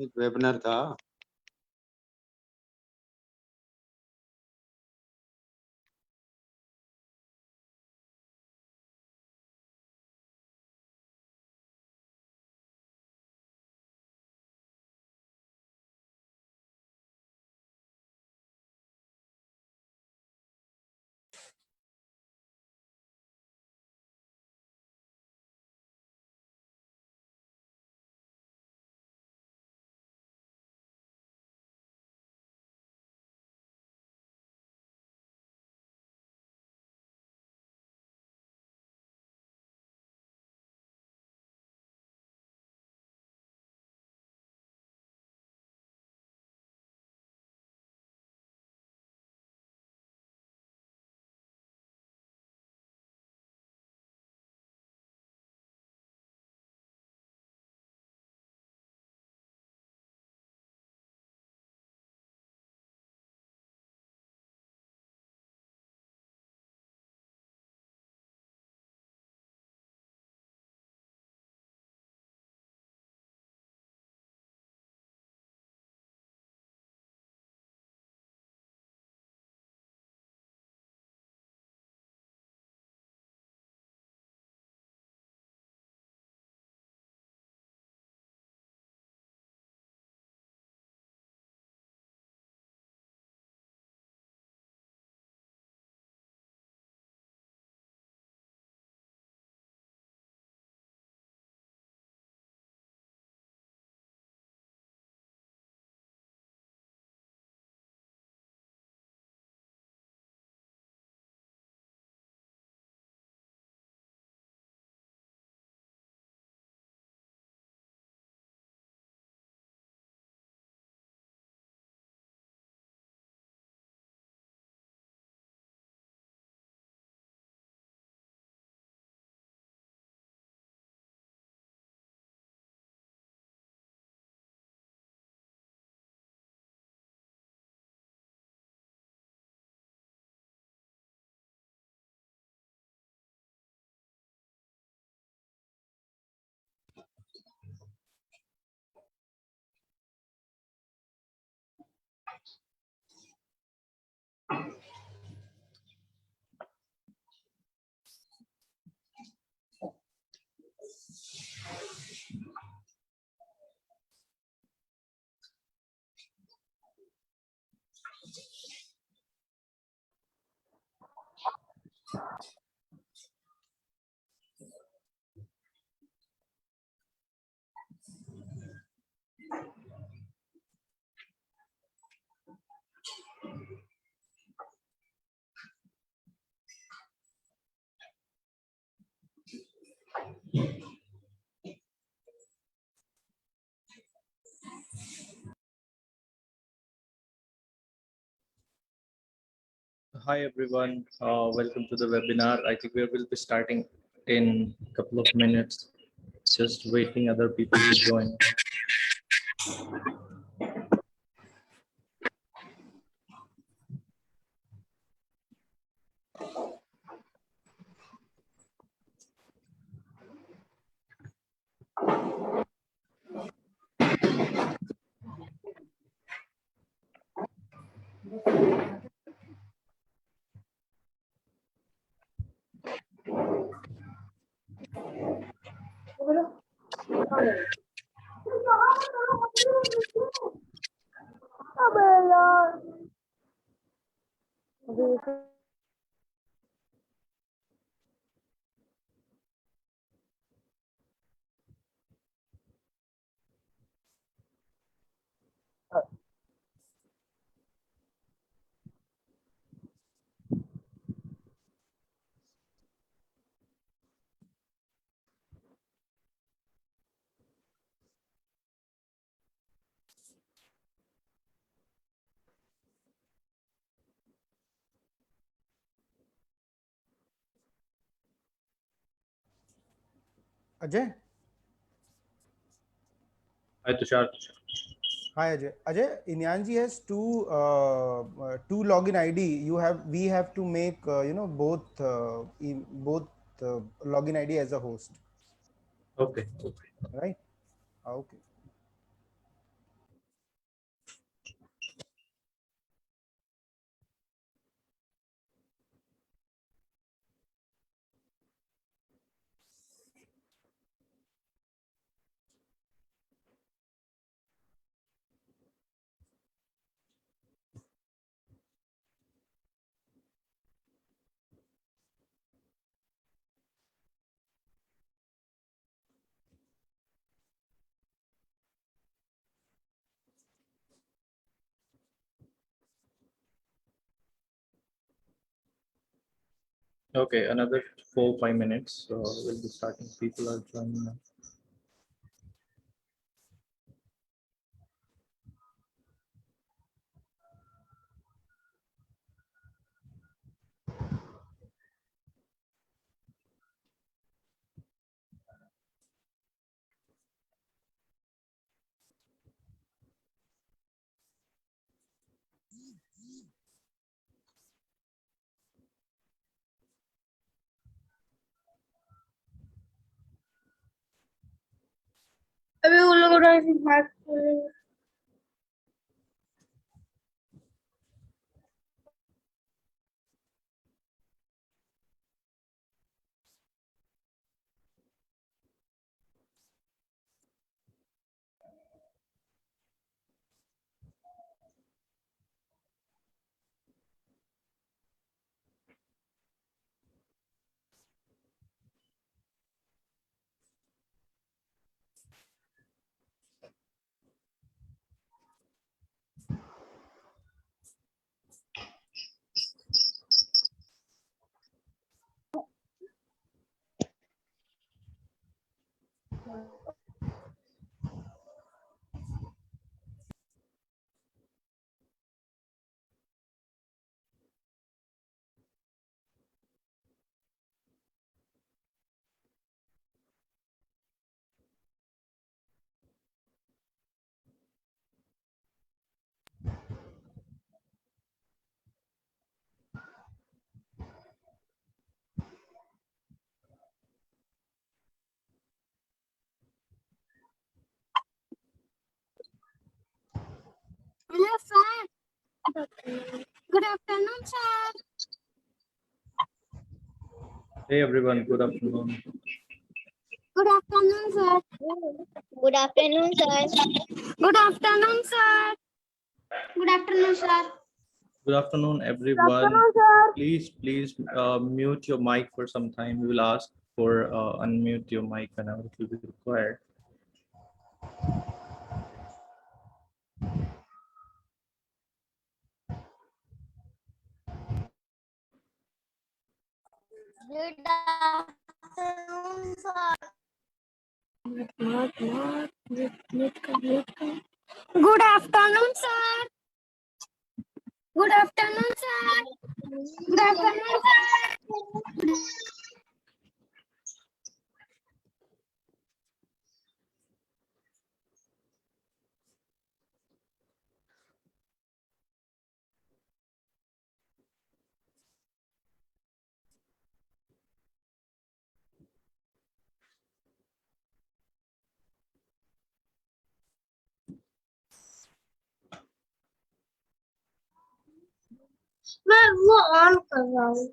एक वेबिनार था। Hi everyone, welcome to the webinar. I think we will be starting in a couple of minutes, just waiting other people to join. Ajay? Hi Tushar. Hi Ajay. Ajay, Inyanji has two login ID. We have to make both the login ID as a host, Okay. right? Okay. Okay, another 4-5 minutes. We'll be starting. People are joining now. अभी वो लोग हाथ खोलेंगे। Hello, sir. Good afternoon, sir. Hey everyone, good afternoon. Good afternoon, sir. Good afternoon, sir. Good afternoon, sir. Good afternoon, sir. Good afternoon, Good everyone. afternoon, sir. Please mute your mic for some time. We will ask for unmute your mic whenever it will be required. Good afternoon, sir. Good afternoon, sir. Good afternoon, sir. Good afternoon, sir. मैं वो on कर रहा हूँ।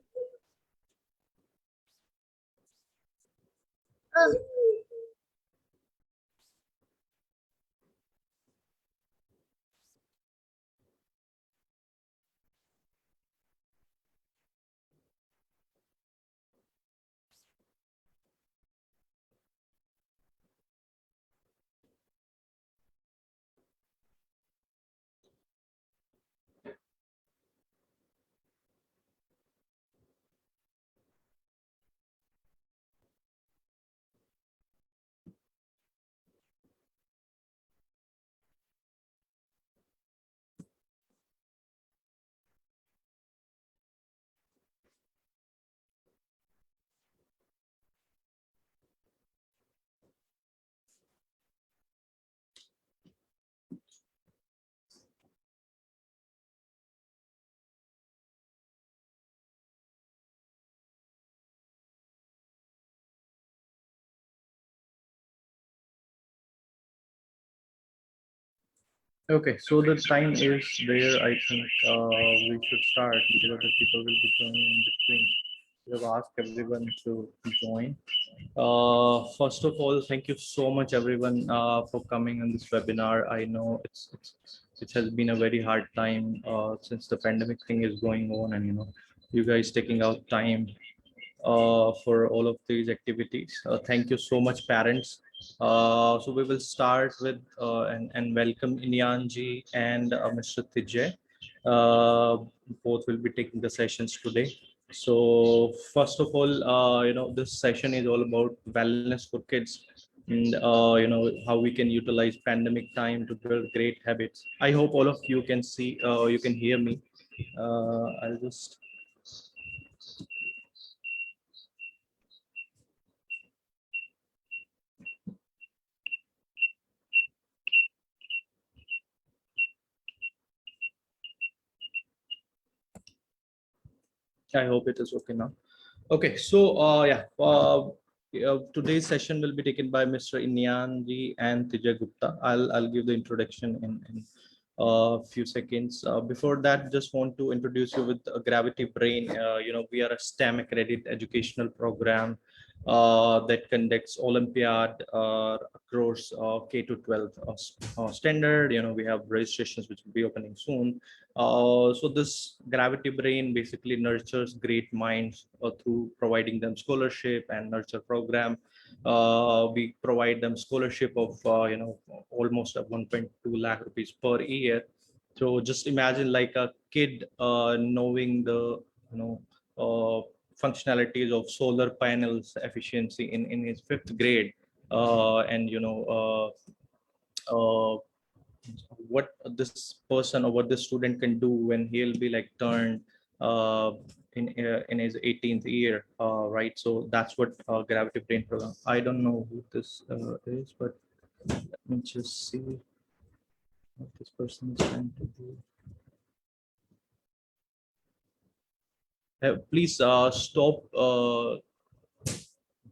Okay, so the time is there. I think we should start because other people will be joining in between. We have asked everyone to join. First of all, thank you so much, everyone, for coming on this webinar. I know it has been a very hard time since the pandemic thing is going on, and you guys taking out time for all of these activities. Thank you so much, parents. So we will start with and welcome Inyanji and Mr. Tijay. Both will be taking the sessions today. So first of all, this session is all about wellness for kids, and how we can utilize pandemic time to build great habits. I hope all of you can see, you can hear me. I'll just I hope it is okay now. Okay, so today's session will be taken by Mr. Inyanji and Tijay Gupta. I'll give the introduction in a few seconds. Before that, just want to introduce you with Gravity Brain. We are a STEM accredited educational program that conducts Olympiad across K to 12 standard. We have registrations which will be opening soon. So this Gravity Brain basically nurtures great minds through providing them scholarship and nurture program. We provide them scholarship of almost 1.2 lakh rupees per year. So just imagine like a kid knowing the functionalities of solar panels efficiency in his fifth grade, and what this person or what this student can do when he'll be like turned uh, in his 18th year, right? So that's what Gravity Brain program. I don't know who this is, but let me just see what this person is trying to do. Please stop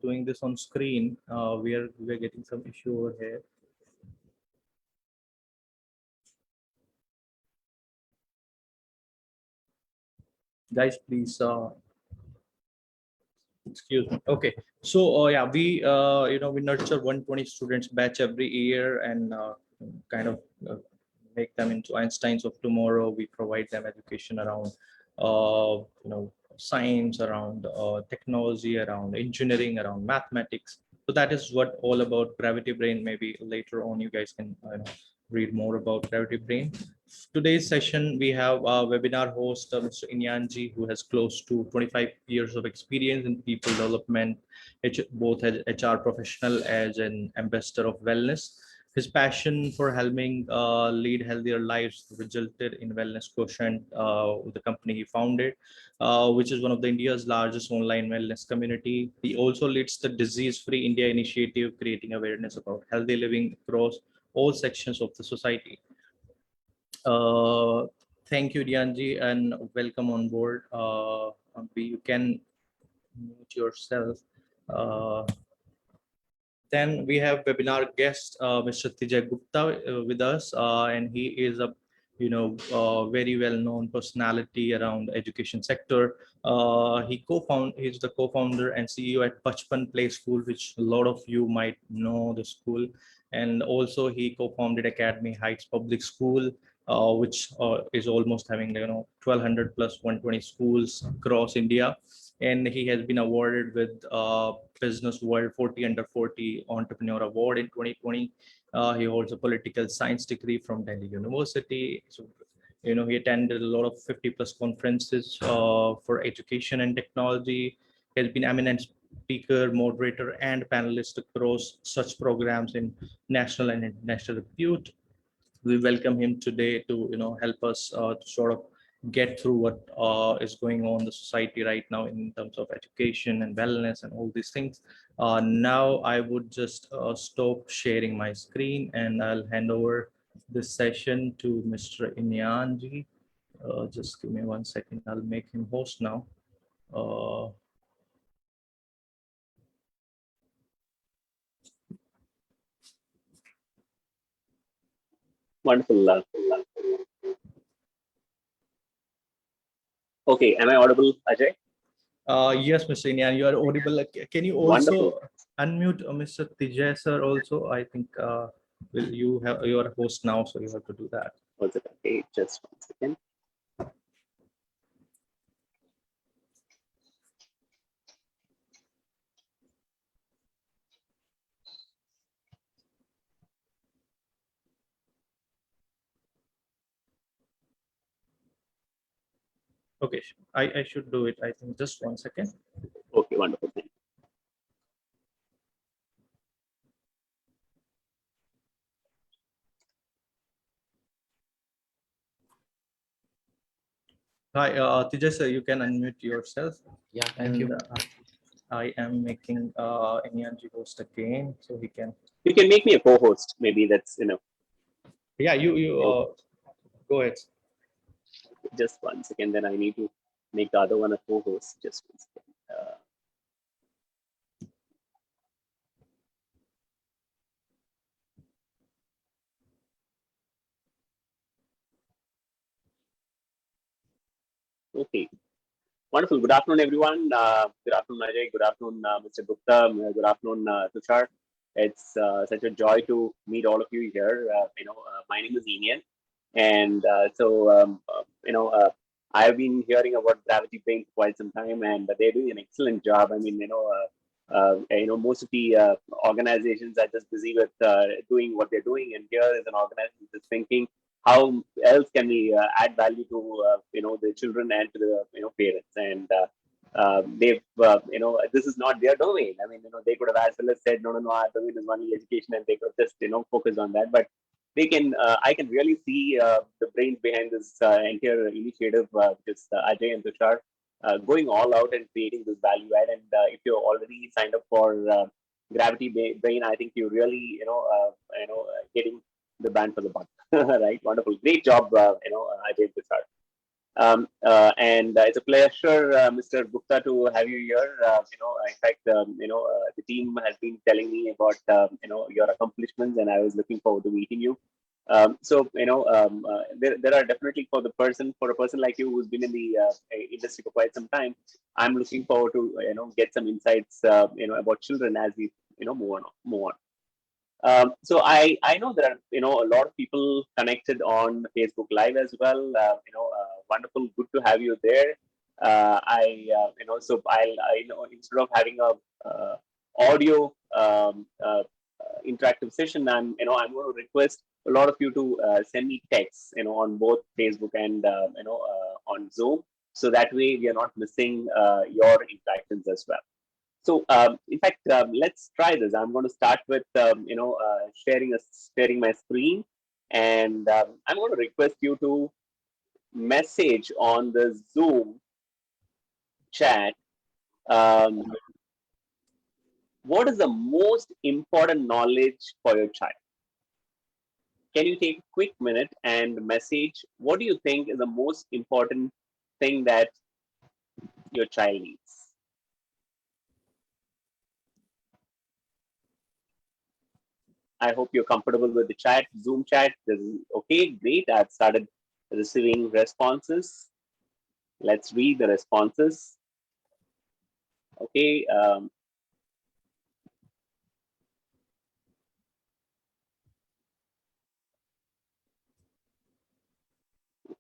doing this on screen. We're getting some issue over here. Guys, please excuse me. Okay, so we nurture 120 students batch every year, and kind of uh, make them into Einsteins of tomorrow. We provide them education around science, around technology, around engineering, around mathematics. So that is what all about Gravity Brain. Maybe later on you guys can read more about Gravity Brain. Today's session, we have our webinar host, Mr. Inyanji, who has close to 25 years of experience in people development, both as HR professional as an ambassador of wellness. His passion for helping lead healthier lives resulted in Wellness Quotient, the company he founded, which is one of the India's largest online wellness community. He also leads the Disease Free India initiative, creating awareness about healthy living across all sections of the society. Uh, Thank you, Dianji, and welcome on board. You can mute yourself. Uh, then we have webinar guest, Mr. Tijay Gupta, with us, and he is a very well-known personality around the education sector. He's the co-founder and CEO at Bachpan Play School, which a lot of you might know the school, and also he co-founded Academy Heights Public School, which is almost having 1,200 plus 120 schools across India, and he has been awarded with Business World 40 Under 40 Entrepreneur Award in 2020. He holds a political science degree from Delhi University. So, he attended a lot of 50 plus conferences for education and technology. He has been eminent speaker, moderator, and panelist across such programs in national and international repute. We welcome him today to help us to sort of get through what is going on in the society right now in terms of education and wellness and all these things. Now I would just stop sharing my screen, and I'll hand over this session to Mr. Inyanji. Just give me 1 second. I'll make him host now. uh, Wonderful. Okay, am I audible, Ajay? Yes, Mr. Inyan, you are audible. Can you also Wonderful. unmute Mr. Tijay sir also? I think will you have you are a host now, so you have to do that. Was it okay? Just 1 second. Okay, I should do it. I think just 1 second. Okay, wonderful. Thank you. Hi, Tijay sir, you can unmute yourself. Yeah, thank you. I am making Inyanji host again, so he can. You can make me a co-host. Maybe that's enough. Yeah, you go ahead. Just 1 second. Then I need to make the other one a co-host. Just 1 second. Okay. Wonderful. Good afternoon, everyone. Good afternoon, Ajay. Good afternoon, Mr. Gupta. Good afternoon, Tushar. It's such a joy to meet all of you here. My name is Enian, and I've been hearing about Gravity Brain for quite some time, and they're doing an excellent job. I mean, most of the organizations are just busy with doing what they're doing, and here is an organization that's thinking how else can we add value to the children and to the parents, and they've this is not their domain. I mean, they could have as well as said no, our domain is only education, and they could have just focused on that. But they can I can really see the brains behind this entire initiative, which is Ajay and Tushar, going all out and creating this value add. And if you're already signed up for Gravity Brain, I think you really getting the bang for the buck. Right, wonderful, great job, Ajay and Tushar. And it's a pleasure, Mr. Gupta, to have you here. In fact, the team has been telling me about your accomplishments, and I was looking forward to meeting you. There are definitely for a person like you who's been in the industry for quite some time. I'm looking forward to get some insights about children as we move on. So I know there are a lot of people connected on Facebook Live as well. Wonderful, good to have you there. So I know instead of having a audio interactive session, I'm going to request a lot of you to send me texts on both Facebook and on Zoom, so that way we are not missing your interactions as well. So, in fact, let's try this. I'm going to start with, sharing my screen, and I'm going to request you to message on the Zoom chat. What is the most important knowledge for your child? Can you take a quick minute and message? What do you think is the most important thing that your child needs? I hope you're comfortable with the chat, Zoom chat. This is okay, great. I've started receiving responses. Let's read the responses. Okay.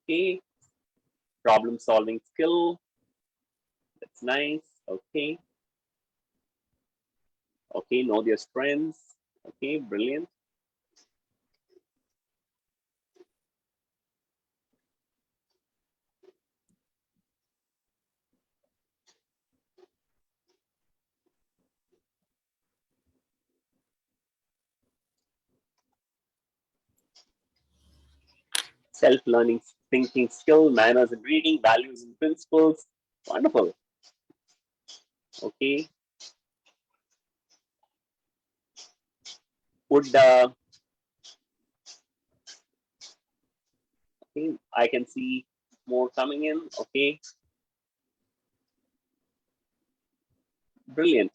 Okay. Problem solving skill. That's nice. Okay. Okay. Know their strengths. Okay. Brilliant. Self-learning thinking skill, manners and reading, values and principles. Wonderful. Okay. Would okay, I can see more coming in. Okay. Brilliant.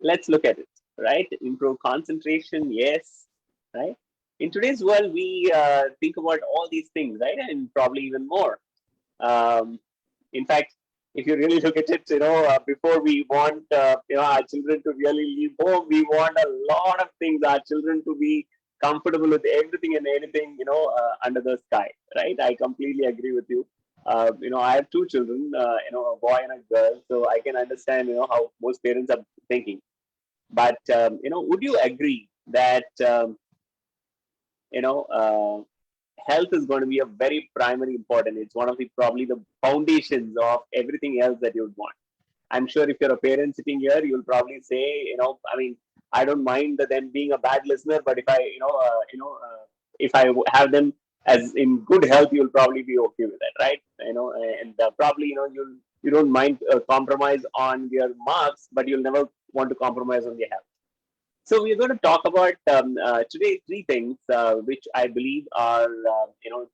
Let's look at it. Right. Improve concentration. Yes. Right. in today's world, we think about all these things, right? And probably even more. In fact, if you really look at it, before we want, our children to really leave home, we want a lot of things. Our children to be comfortable with everything and anything, under the sky, right? I completely agree with you. I have two children, a boy and a girl, so I can understand, how most parents are thinking. But would you agree that health is going to be a very primary important? It's one of the probably the foundations of everything else that you would want. I'm sure if you're a parent sitting here, you'll probably say, I don't mind them being a bad listener, but if I, if I have them as in good health, you'll probably be okay with that, right? And probably, you don't mind compromise on your marks, but you'll never want to compromise on your health. So we're going to talk about today three things which I believe are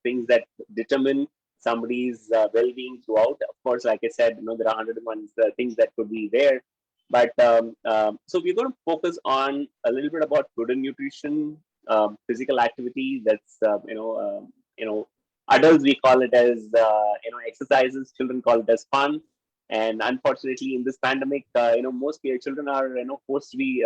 things that determine somebody's well-being throughout. Of course, like I said, there are 101 things that could be there, but so we're going to focus on a little bit about food and nutrition, physical activity. That's adults we call it as exercises. Children call it as fun. And unfortunately, in this pandemic, most children are forced to be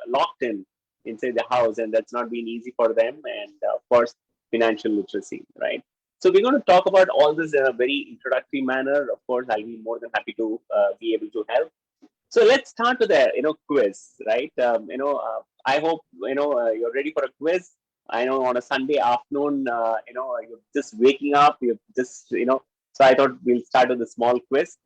locked in inside the house, and that's not been easy for them. And of course, financial literacy, right? So we're going to talk about all this in a very introductory manner. Of course, I'll be more than happy to be able to help. So let's start with a quiz, right? I hope you're ready for a quiz. I know on a Sunday afternoon, you're just waking up. You're just so I thought we'll start with a small quiz.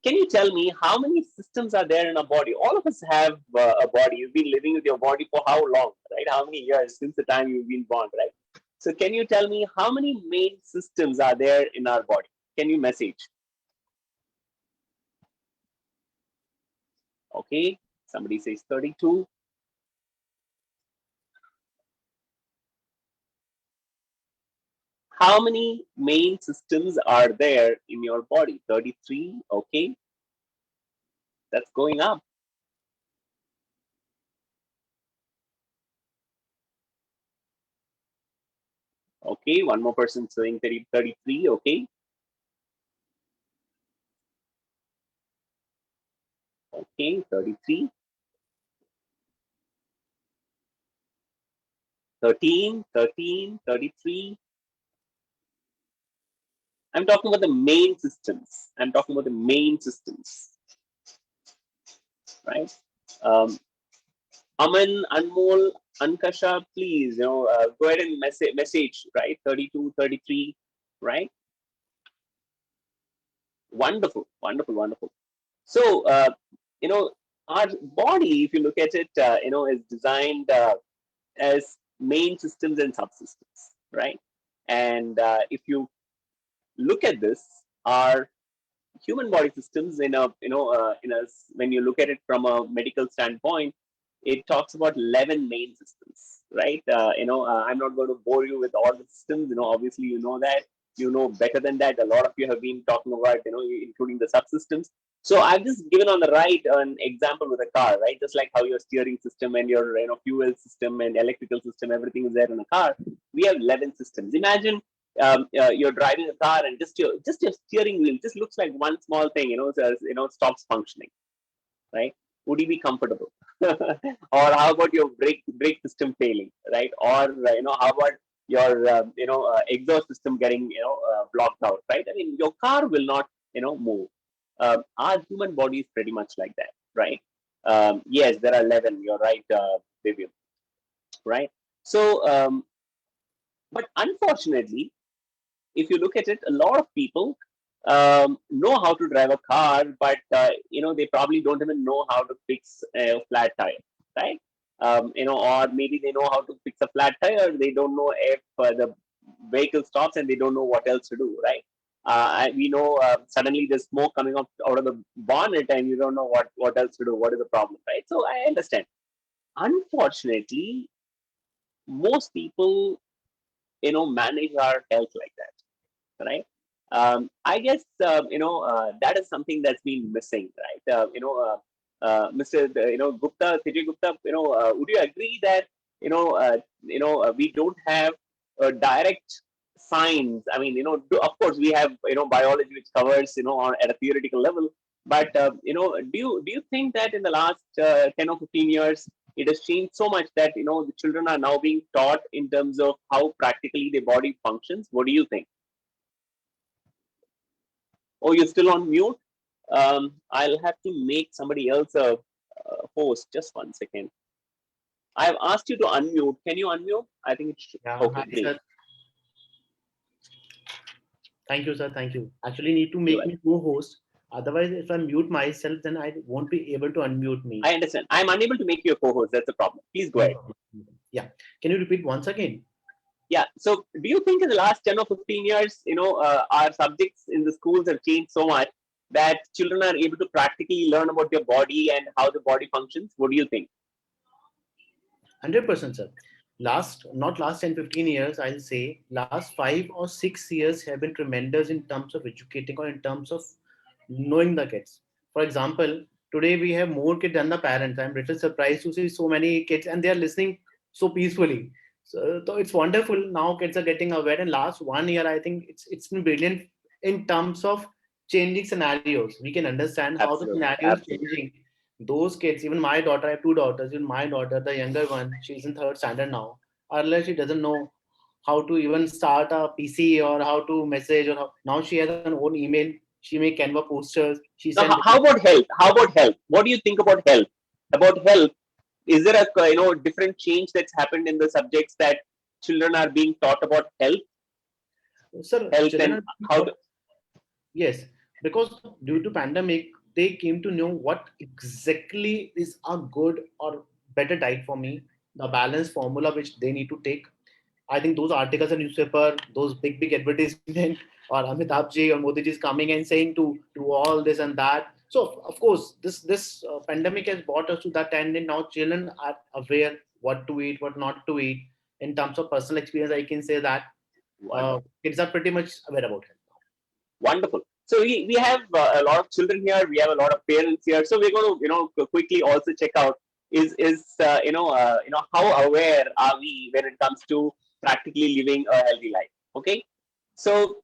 Can you tell me how many systems are there in a body? All of us have a body. You've been living with your body for how long, right? How many years since the time you've been born, right? So can you tell me how many main systems are there in our body? Can you message? Okay, somebody says 32. How many main systems are there in your body? 33, okay. That's going up. Okay, one more person saying 33, okay. Okay, 33. 13, 13, 33. I'm talking about the main systems. I'm talking about the main systems, right? Aman, Anmol, Ankasha, please, go ahead and message, right? 32, 33, right? Wonderful, wonderful, wonderful. So, our body, if you look at it, is designed as main systems and subsystems, right? And if you look at this, our human body systems when you look at it from a medical standpoint, it talks about 11 main systems, right? I'm not going to bore you with all the systems. Obviously, that. Better than that. A lot of you have been talking about, including the subsystems. So I've just given on the right an example with a car, right? Just like how your steering system and your fuel system and electrical system, everything is there in a car. We have 11 systems. Imagine you're driving a car and just your steering wheel just looks like one small thing, stops functioning, right? Would you be comfortable? Or how about your brake system failing, right? Or how about your exhaust system getting blocked out, right? I mean, your car will not move. Our human body is pretty much like that, right? Yes, there are 11. You're right, Vivian, right? So, but unfortunately, if you look at it, a lot of people know how to drive a car, but they probably don't even know how to fix a flat tire, right? Or maybe they know how to fix a flat tire. They don't know if the vehicle stops, and they don't know what else to do, right? We know suddenly there's smoke coming up out of the bonnet, and you don't know what else to do. What is the problem, right? So I understand. Unfortunately, most people manage our health like that, right? I guess that is something that's been missing, right? Mr. Gupta, Tijay Gupta, would you agree that we don't have direct signs. I mean, of course we have, biology which covers, at a theoretical level. But do you think that in the last 10 or 15 years, it has changed so much that the children are now being taught in terms of how practically their body functions? What do you think? Oh, you're still on mute. I'll have to make somebody else a host. Just 1 second. I've asked you to unmute. Can you unmute? I think it's Yeah, okay. hi, Great. sir. Thank you, sir. Thank you. Actually, need to You're make me co-host. Otherwise, if I mute myself, then I won't be able to unmute me. I understand. I'm unable to make you a co-host. That's the problem. Please go ahead. Yeah. Can you repeat once again? Yeah. So, do you think in the last 10 or 15 years, our subjects in the schools have changed so much that children are able to practically learn about their body and how the body functions? What do you think? 100%, sir. Not last 10, 15 years, I'll say last 5 or 6 years have been tremendous in terms of educating or in terms of knowing the kids. For example, today we have more kids than the parents. I'm little surprised to see so many kids and they are listening so peacefully. So it's wonderful. Now kids are getting aware. And last 1 year, I think it's been brilliant in terms of changing scenarios. We can understand how the Absolutely. scenario is Absolutely. changing. Those kids, even my daughter, I have two daughters. Even my daughter, the younger one, she's in third standard now. Earlier, she doesn't know how to even start a PC or how to message or now she has an own email. She make Canva posters. She So, send. how about health? How about health? What do you think about health? About health, is there a different change that's happened in the subjects that children are being taught about health, Sir, health, children and are how to? yes, because due to pandemic, they came to know what exactly is a good or better diet for me, the balanced formula which they need to take. I think those articles in newspaper, those big advertisement, or Amitabh Ji or Modi Ji is coming and saying to do all this and that. So of course, this pandemic has brought us to that end, and now children are aware what to eat, what not to eat. In terms of personal experience, I can say that Wonderful. kids are pretty much aware about it. Wonderful. So we have a lot of children here. We have a lot of parents here. So we're going to quickly also check out how aware are we when it comes to practically living a healthy life. Okay. So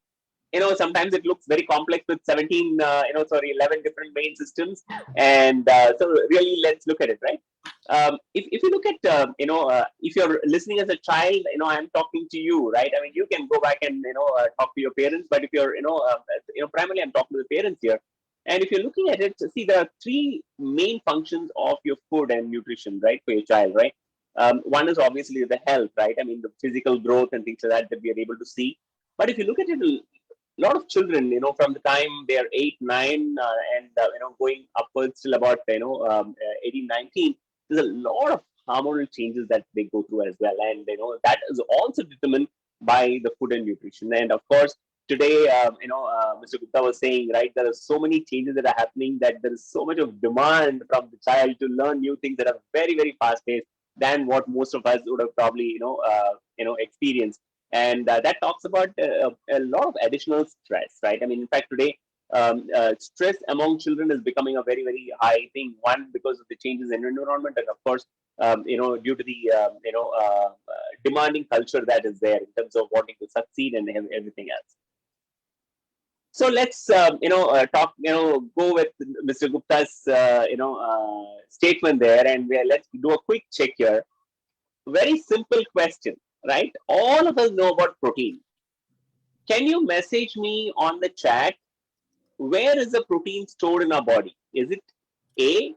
sometimes it looks very complex with 17 11 different main systems, and so really let's look at it, right? If you look at if you're listening as a child, I'm talking to you, right? I mean, you can go back and talk to your parents, but if you're primarily I'm talking to the parents here. And if you're looking at it, see, there are three main functions of your food and nutrition, right, for your child, right? One is obviously the health, right? I mean, the physical growth and things like that we are able to see. But if you look at it, a lot of children, from the time they are 8, 9, and going upwards till about 18, 19, there's a lot of hormonal changes that they go through as well, and that is also determined by the food and nutrition. And of course, today, Mr. Gupta was saying, right, there are so many changes that are happening that there is so much of demand from the child to learn new things that are very, very fast paced than what most of us would have probably experienced. And that talks about a lot of additional stress, right? I mean, in fact, today stress among children is becoming a very, very high thing. One, because of the changes in environment, and of course, due to the demanding culture that is there in terms of wanting to succeed and everything else. So let's talk. Go with Mr. Gupta's statement there, and let's do a quick check here. Very simple question, right? All of us know about protein. Can you message me on the chat, where is the protein stored in our body? Is it A,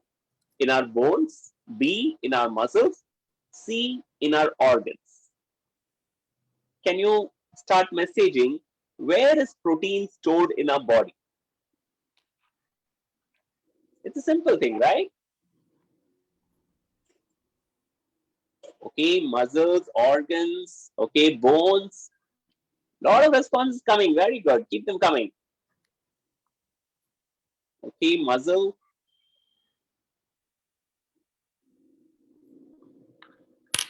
in our bones, B, in our muscles, C, in our organs? Can you start messaging, where is protein stored in our body? It's a simple thing, right? Okay, muscles, organs, okay, bones. Lot of responses coming. Very good. Keep them coming. Okay, muscle,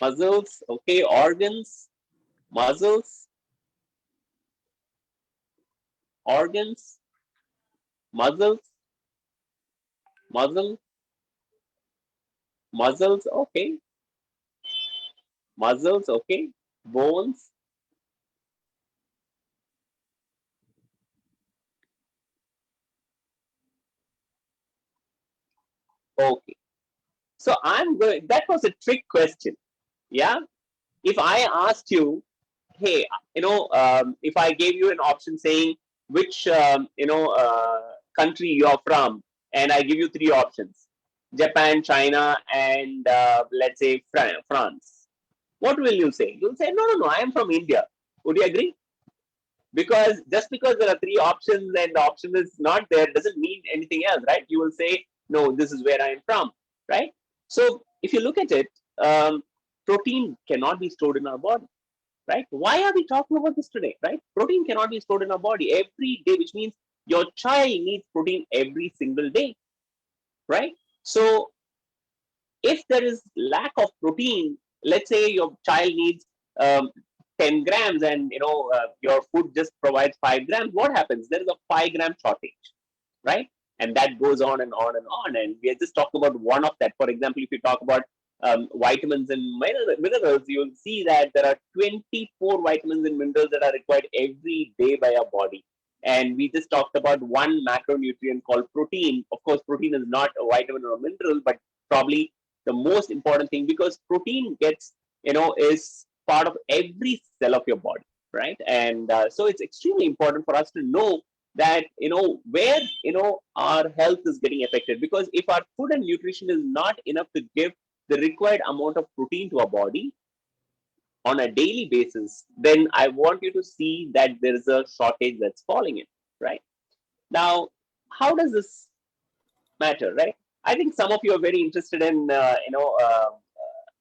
muscles, okay, organs, muscles, organs, muscles, muscle, muscles, okay. Muscles, okay. Bones. Okay. So I'm going, that was a trick question. Yeah. If I asked you, hey, if I gave you an option saying which, country you're from, and I give you three options, Japan, China, and let's say France, what will you say? You'll say, no, no, no, I am from India. Would you agree? Because just because there are three options and the option is not there doesn't mean anything else, right? You will say, no, this is where I am from, right? So if you look at it, protein cannot be stored in our body, right? Why are we talking about this today, right? Protein cannot be stored in our body every day, which means your child needs protein every single day, right? So if there is lack of protein, let's say your child needs 10 grams and your food just provides 5 grams, what happens? There is a 5-gram shortage, right? And that goes on and on and on. And we are just talking about one of that. For example, if you talk about vitamins and minerals, you'll see that there are 24 vitamins and minerals that are required every day by our body. And we just talked about one macronutrient called protein. Of course, protein is not a vitamin or a mineral, but probably the most important thing, because protein gets, is part of every cell of your body, right? And so it's extremely important for us to know that, where, our health is getting affected. Because if our food and nutrition is not enough to give the required amount of protein to our body on a daily basis, then I want you to see that there is a shortage that's falling in, right? Now, how does this matter, right? I think some of you are very interested in,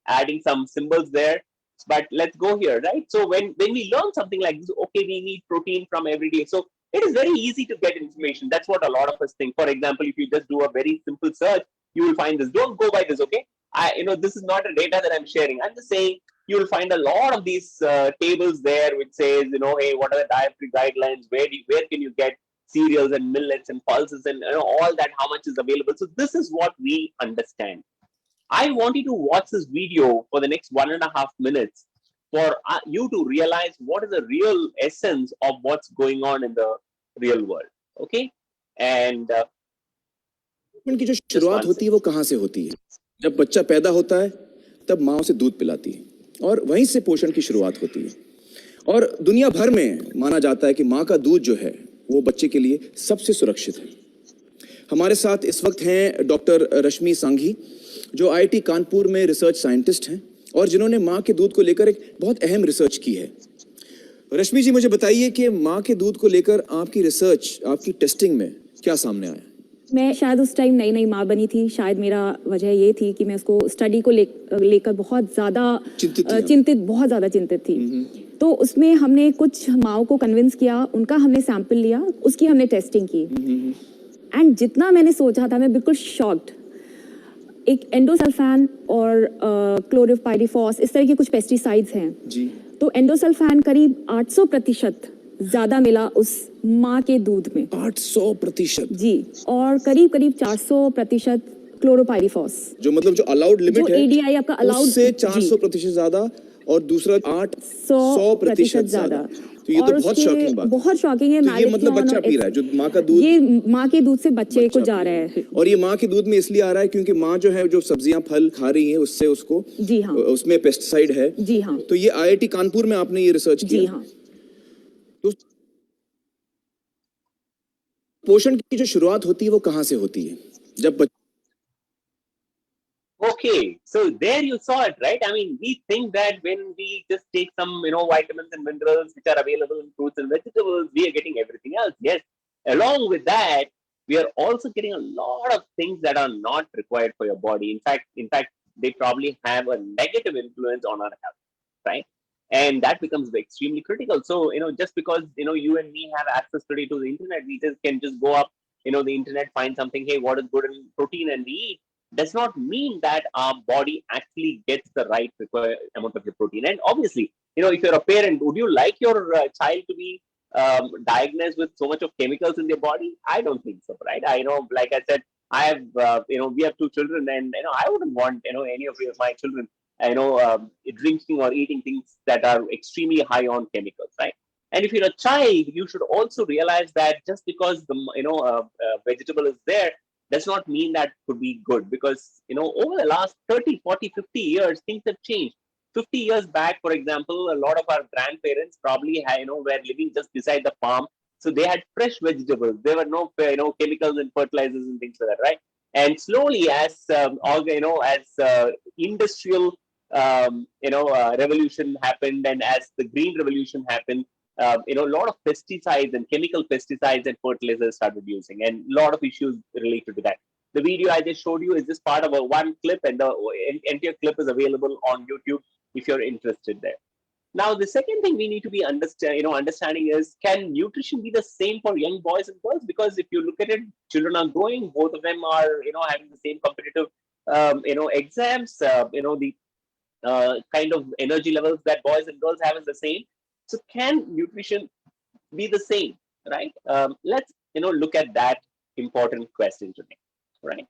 adding some symbols there, but let's go here, right? So when we learn something like this, okay, we need protein from every day. So it is very easy to get information. That's what a lot of us think. For example, if you just do a very simple search, you will find this. Don't go by this, okay? This is not a data that I'm sharing. I'm just saying you will find a lot of these tables there, which says, hey, what are the dietary guidelines? Where can you get cereals and millets and pulses and all that? How much is available? So this is what we understand. I want you to watch this video for the next 1.5 minutes for you to realize what is the real essence of what's going on in the real world. Okay? And की जो शुरुआत होती है वो कहाँ से होती है? जब बच्चा पैदा होता है तब माँ उसे दूध पिलाती है और वहीं से पोषण की शुरुआत होती है। और दुनिया भर में माना जाता है कि माँ का दूध जो है वो बच्चे के लिए सबसे सुरक्षित है। हमारे साथ इस वक्त हैं डॉक्टर रश्मि सांघी, जो आईआईटी कानपुर में रिसर्च साइंटिस्ट हैं और जिन्होंने माँ के दूध को लेकर एक बहुत अहम रिसर्च की है। रश्मि जी, मुझे बताइए कि माँ के दूध को लेकर आपकी रिसर्च, आपकी टेस्टिंग में क्या सामने आया? मैं शायद उस टाइम नई माँ बनी थी। शायद मेरा वजह ये थी कि मैं उसको स्टडी को लेकर बहुत ज़्यादा चिंतित थी। तो उसमें हमने कुछ माँओं को कन्विंस किया, उनका हमने सैंपल लिया, उसकी हमने टेस्टिंग की। एंड जितना मैंने सोचा था, मैं बिल्कुल शॉक्ड। एक एंडोसल्फान और क्लोरोपाइरीफॉस, इस तरह के कुछ पेस्टिसाइड्स हैं जी। तो एंडोसल्फान करीब 800% ज्यादा मिला उस माँ के दूध में। 800% जी। और करीब 400% क्लोरोपाइरीफॉस, जो मतलब जो अलाउड लिमिट है, एडीआई आपका अलाउड से 400% ज्यादा और दूसरा 800% ज्यादा। तो ये तो बहुत शॉकिंग बात है। बहुत शॉकिंग है। तो ये मतलब बच्चा पी रहा है, जो माँ का दूध, ये माँ के दूध से बच्चे को जा रहा है। और ये माँ के दूध में इसलिए आ रहा है क्योंकि माँ जो है, जो सब्जियां फल खा रही है, उससे उसको, जी हाँ, उसमें पेस्टिसाइड है। जी हाँ। तो ये आईआईटी कानपुर में आपने ये रिसर्च किया? जी हाँ। तो पोषण की जो शुरुआत होती है वो कहाँ से होती है? जब okay, so there you saw it, right? I mean, we think that when we just take some, vitamins and minerals which are available in fruits and vegetables, we are getting everything else. Yes, along with that, we are also getting a lot of things that are not required for your body. In fact, they probably have a negative influence on our health, right? And that becomes extremely critical. So, just because, you and me have access today to the internet, we can just go up, the internet, find something, hey, what is good in protein, and we eat, does not mean that our body actually gets the right required amount of your protein. And obviously, if you're a parent, would you like your child to be diagnosed with so much of chemicals in their body? I don't think so, right? I know, like I said, I have, we have 2 children, and I wouldn't want, any of my children drinking or eating things that are extremely high on chemicals, right? And if you're a child, you should also realize that just because the vegetable is there does not mean that could be good, because over the last 30, 40, 50 years, things have changed. 50 years back, for example, a lot of our grandparents probably were living just beside the farm, so they had fresh vegetables. There were no chemicals and fertilizers and things like that, right? And slowly, as industrial revolution happened, and as the green revolution happened, a lot of pesticides and chemical pesticides and fertilizers started using, and a lot of issues related to that. The video I just showed you is just part of a one clip, and the entire clip is available on YouTube if you're interested there. Now, the second thing we need to be understanding is, can nutrition be the same for young boys and girls? Because if you look at it, children are growing, both of them are having the same competitive exams. The kind of energy levels that boys and girls have is the same. So, can nutrition be the same, right? Let's look at that important question today, right?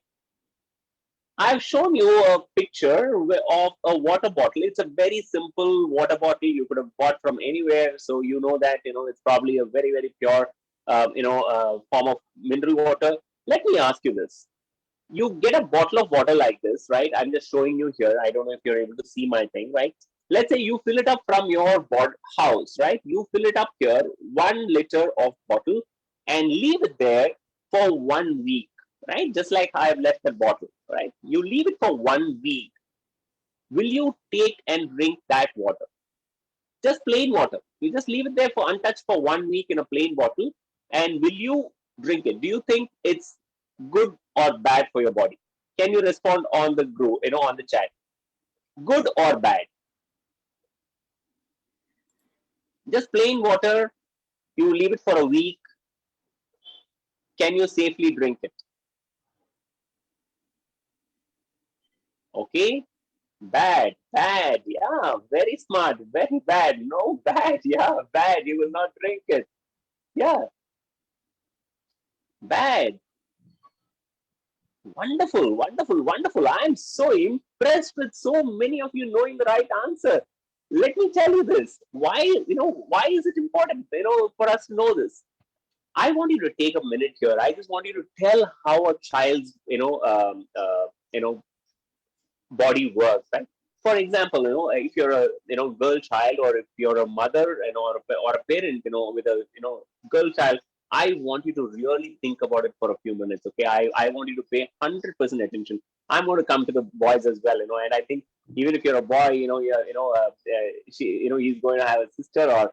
I've shown you a picture of a water bottle. It's a very simple water bottle you could have bought from anywhere. So you know that it's probably a very, very pure form of mineral water. Let me ask you this. You get a bottle of water like this, right? I'm just showing you here. I don't know if you're able to see my thing, right? Let's say you fill it up from your house, right? You fill it up here, 1 liter of bottle, and leave it there for 1 week, right? Just like I have left the bottle, right? You leave it for 1 week. Will you take and drink that water? Just plain water. You just leave it there for untouched for 1 week in a plain bottle, and will you drink it? Do you think it's good or bad for your body? Can you respond on the group, on the chat? Good or bad? Just plain water, you leave it for a week. Can you safely drink it? Okay, bad, yeah, very smart, very bad. No, bad, yeah, bad. You will not drink it. Yeah, bad. Wonderful, wonderful, wonderful. I am so impressed with so many of you knowing the right answer. Let me tell you this. Why is it important, for us to know this? I want you to take a minute here. I just want you to tell how a child's, body works, right? For example, if you're a girl child, or if you're a mother, or a parent, with a girl child, I want you to really think about it for a few minutes. Okay, I want you to pay 100% attention. I'm going to come to the boys as well, and I think even if you're a boy, he's going to have a sister, or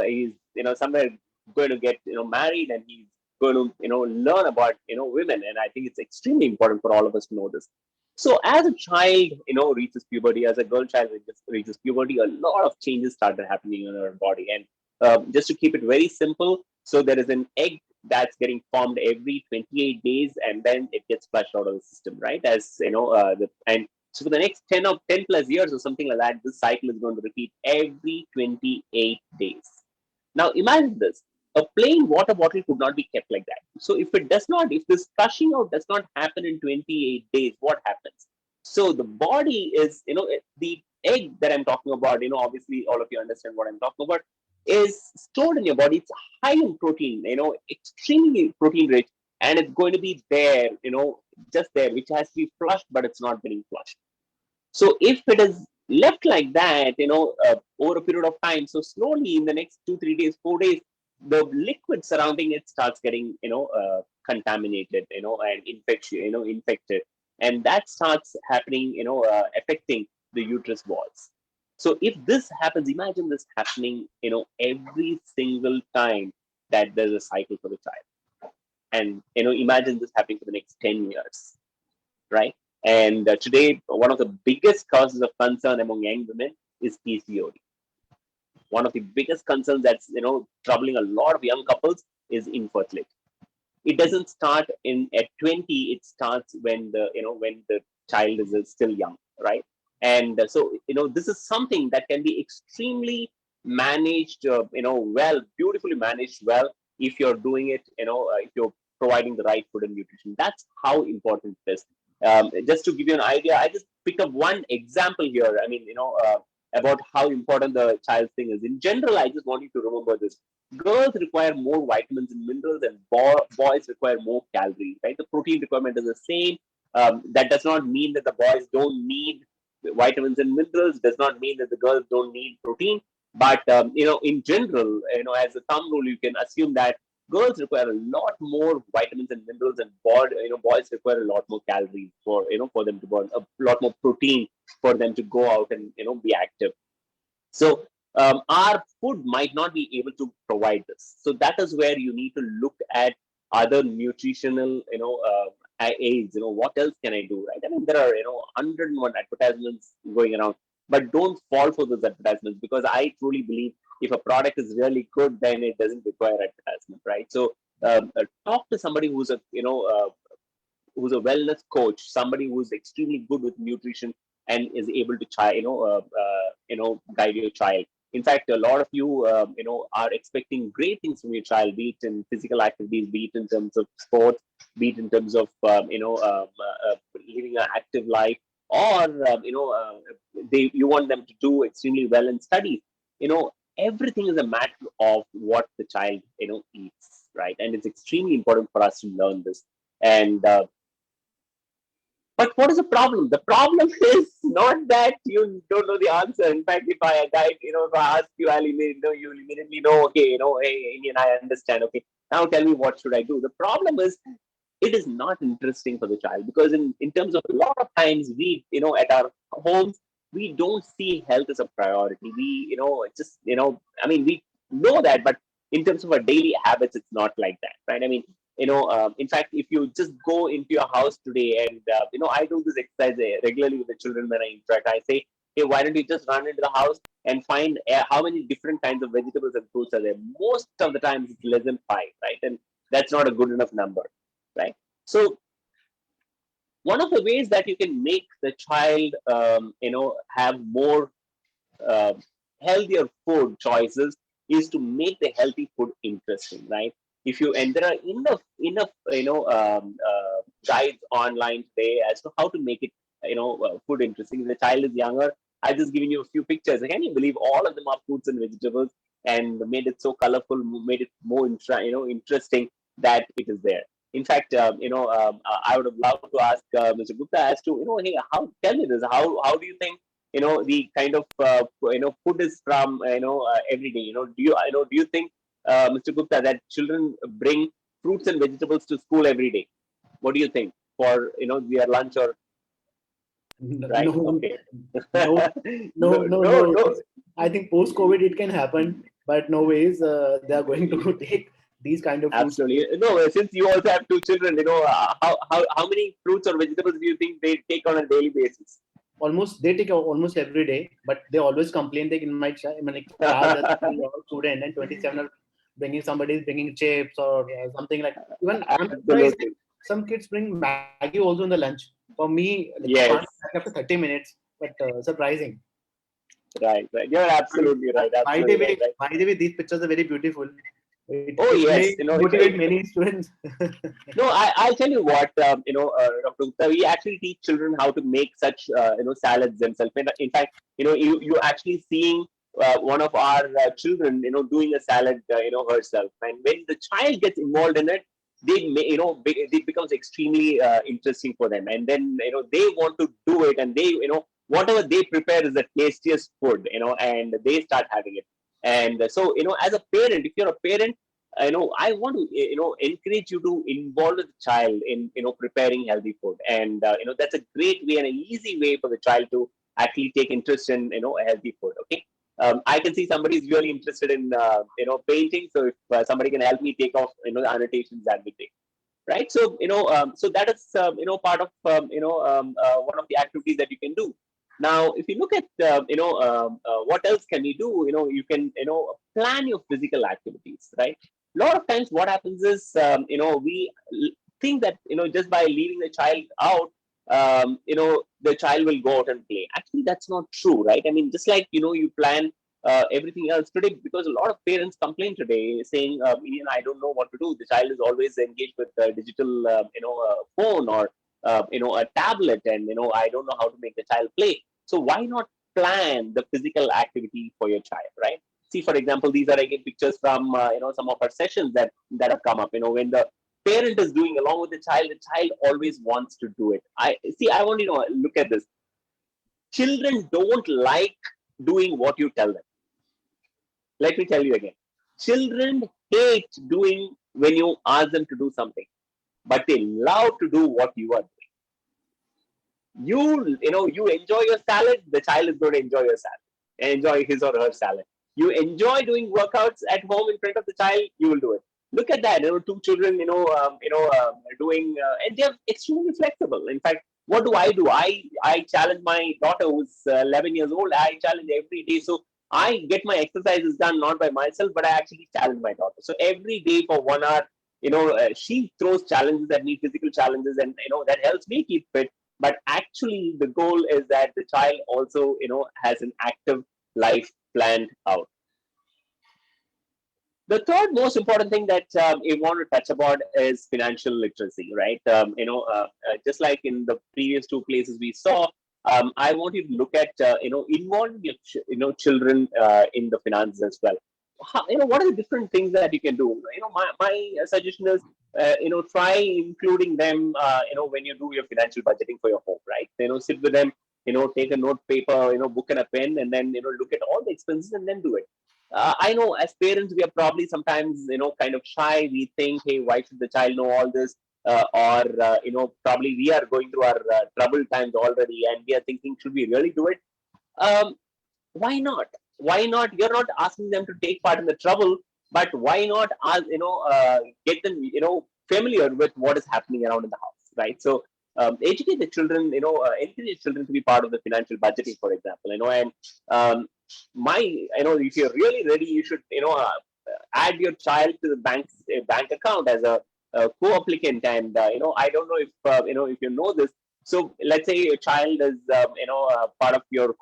he's somewhere going to get married, and he's going to learn about women, and I think it's extremely important for all of us to know this. So as a child, reaches puberty, as a girl child reaches puberty, a lot of changes started happening in her body. And just to keep it very simple, so there is an egg that's getting formed every 28 days, and then it gets flushed out of the system, right? And so for the next 10 plus years or something like that, this cycle is going to repeat every 28 days. Now imagine this. A plain water bottle could not be kept like that. So if this flushing out does not happen in 28 days, what happens? So the body is, the egg that I'm talking about, obviously all of you understand what I'm talking about, is stored in your body. It's high in protein, extremely protein rich, and it's going to be there, just there, which has to be flushed, but it's not getting flushed. So if it is left like that, over a period of time, so slowly in the next 2, 3 days, 4 days, the liquid surrounding it starts getting contaminated, and infected, and that starts happening, affecting the uterus walls. So if this happens, imagine this happening every single time that there's a cycle for the child, and imagine this happening for the next 10 years, right? And today, one of the biggest causes of concern among young women is PCOD. One of the biggest concerns that's troubling a lot of young couples is infertility. It doesn't start at 20. It starts when the child is still young, right? And so this is something that can be extremely managed, well, beautifully managed well, if you're doing it, if you're providing the right food and nutrition. That's how important it is. Just to give you an idea, I just pick up one example here. I mean, about how important the child thing is. In general, I just want you to remember this. Girls require more vitamins and minerals, and boys require more calories, right? The protein requirement is the same. That does not mean that the boys don't need vitamins and minerals, does not mean that the girls don't need protein. But, in general, as a thumb rule, you can assume that girls require a lot more vitamins and minerals, and boys require a lot more calories for them to burn, a lot more protein for them to go out and be active. So our food might not be able to provide this. So that is where you need to look at other nutritional aids. What else can I do, right? I mean, there are 101 advertisements going around, but don't fall for those advertisements, because I truly believe if a product is really good, then it doesn't require advertisement, right? So talk to somebody who's a wellness coach, somebody who's extremely good with nutrition and is able to guide your child. In fact, a lot of you are expecting great things from your child, be it in physical activities, be it in terms of sports, be it in terms of living an active life, or you want them to do extremely well in studies. Everything is a matter of what the child eats, right? And it's extremely important for us to learn this. And but what is the problem? The problem is not that you don't know the answer. In fact, if I ask you, you'll immediately know, okay, hey, Indian, I understand. Okay, now tell me, what should I do? The problem is, it is not interesting for the child, because in terms of a lot of times, we, at our homes, we don't see health as a priority. We, I mean, we know that, but in terms of our daily habits, it's not like that, right? I mean, in fact, if you just go into your house today, and I do this exercise regularly with the children when I interact. I say, hey, why don't you just run into the house and find how many different kinds of vegetables and fruits are there? Most of the times it's less than 5, right? And that's not a good enough number, right? So one of the ways that you can make the child have more uh, healthier food choices is to make the healthy food interesting, right? If you and there are enough guides online today as to how to make it food interesting. If the child is younger, I've just given you a few pictures. Can you believe all of them are fruits and vegetables, and made it so colorful, made it more interesting that it is there. In fact, I would have loved to ask Mr. Gupta as to hey, tell me this, how do you think the kind of food is from every day? Do you think Mr. Gupta, that children bring fruits and vegetables to school every day? What do you think for their lunch, or right? No, Okay. no. I think post COVID it can happen, but no ways they are going to take these kind of foods. Absolutely. No, since you also have 2 children, how many fruits or vegetables do you think they take on a daily basis? They take almost every day, but they always complain that in my class, as a student, and 27 are somebody is bringing chips or something like. Even I'm surprised Absolutely. some kids bring Maggie also in the lunch. For me, Yes. after 30 minutes, but surprising. Right. You're absolutely right. Absolutely right. By the way, these pictures are very beautiful. It Yes. may motivate many students. No, I'll tell you what, Dr. Gupta, we actually teach children how to make such, salads themselves. In fact, you actually seeing one of our children, doing a salad, herself. And when the child gets involved in it, it becomes extremely interesting for them. And then, they want to do it, and they, whatever they prepare is the tastiest food, and they start having it. And so, as a parent, if you're a parent, I want to encourage you to involve the child in preparing healthy food, and that's a great way and an easy way for the child to actually take interest in a healthy food. Okay, I can see somebody is really interested in painting, so if somebody can help me take off the annotations, that would be great. Right, so so that is part of one of the activities that you can do. Now, if you look at what else can you do, you can plan your physical activities, right? A lot of times what happens is we think that just by leaving the child out, the child will go out and play. Actually, that's not true, right? I mean, just like you plan everything else today, because a lot of parents complain today saying, I don't know what to do. The child is always engaged with digital phone, or a tablet, and I don't know how to make the child play. So why not plan the physical activity for your child, right? See, for example, these are again pictures from some of our sessions that have come up. When the parent is doing along with the child always wants to do it. I want you to look at this. Children don't like doing what you tell them. Let me tell you again. Children hate doing when you ask them to do something, but they love to do what you are doing. You enjoy your salad, the child is going to enjoy your salad, enjoy his or her salad. You enjoy doing workouts at home in front of the child, you will do it. Look at that, two children, doing, and they're extremely flexible. In fact, what do? I challenge my daughter who's 11 years old. I challenge every day. So I get my exercises done not by myself, but I actually challenge my daughter. So every day for 1 hour, she throws challenges at me, physical challenges, and that helps me keep fit. But actually, the goal is that the child also, has an active life planned out. The third most important thing that we want to touch about is financial literacy, right? Just like in the previous two places we saw, I want you to look at, involving your, children in the finances as well. What are the different things that you can do? My suggestion is, try including them, when you do your financial budgeting for your home, right? Sit with them, take a note paper, book and a pen, and then, look at all the expenses and then do it. I know as parents, we are probably sometimes, kind of shy. We think, hey, why should the child know all this? Probably we are going through our troubled times already, and we are thinking, should we really do it? Why not? Why not? You're not asking them to take part in the trouble, but why not get them, familiar with what is happening around in the house, right? So educate the children, encourage children to be part of the financial budgeting, for example, and if you're really ready, you should, add your child to the bank account as a co-applicant, and I don't know if you know this. So let's say your child is, part of your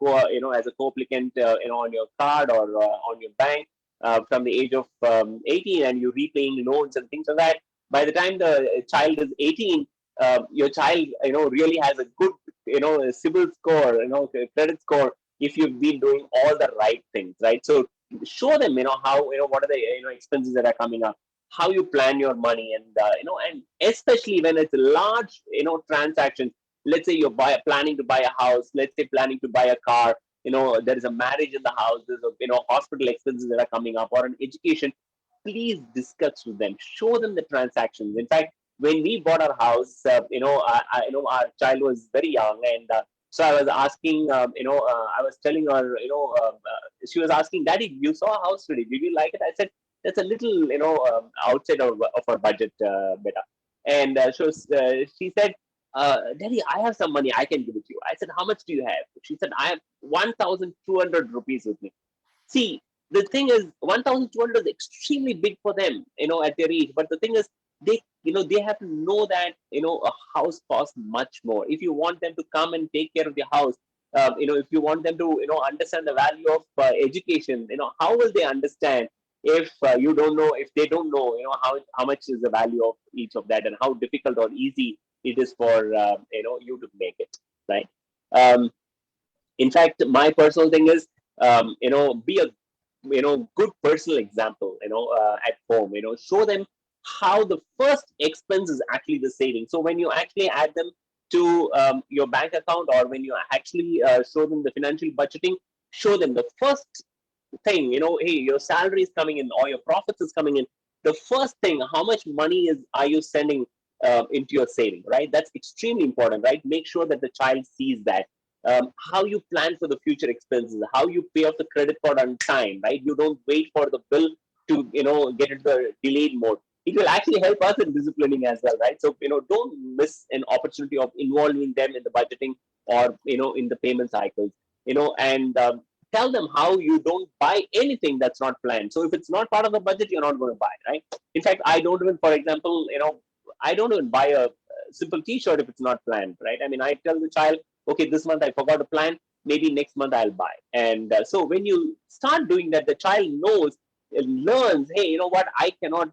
as a co-applicant, on your card or on your bank from the age of 18, and you're repaying loans and things like that. By the time the child is 18, your child, really has a good, CIBIL score, credit score, if you've been doing all the right things, right? So show them, how, what are the, expenses that are coming up, how you plan your money, and and especially when it's large, transactions. Let's say you're planning to buy a house. Let's say planning to buy a car. There is a marriage in the house. There's hospital expenses that are coming up, or an education. Please discuss with them. Show them the transactions. In fact, when we bought our house, our child was very young, and so I was asking, I was telling her, she was asking, Daddy, you saw a house today. Did you like it? I said, that's a little, outside of our budget, beta. And she said, Daddy, I have some money. I can give it to you. I said, how much do you have? She said, I have 1,200 rupees with me. See, the thing is, 1,200 is extremely big for them, at their age. But the thing is, they have to know that, a house costs much more. If you want them to come and take care of the house, if you want them to, understand the value of education, how will they understand if you don't know, if they don't know, how much is the value of each of that, and how difficult or easy it is for, you to make it, right? In fact, my personal thing is, be a, good personal example, at home, show them how the first expense is actually the saving. So when you actually add them to your bank account, or when you actually show them the financial budgeting, show them the first thing, hey, your salary is coming in or your profits is coming in. The first thing, how much money are you sending into your saving, right? That's extremely important, right? Make sure that the child sees that. How you plan for the future expenses, how you pay off the credit card on time, right? You don't wait for the bill to, get into the delayed mode. It will actually help us in disciplining as well, right? So, don't miss an opportunity of involving them in the budgeting, or, in the payment cycles, and tell them how you don't buy anything that's not planned. So if it's not part of the budget, you're not going to buy, right? In fact, I don't even, for example, I don't even buy a simple t-shirt if it's not planned, right? I mean, I tell the child, okay, this month I forgot to plan, maybe next month I'll buy. And so when you start doing that, the child knows, learns, hey, you know what, I cannot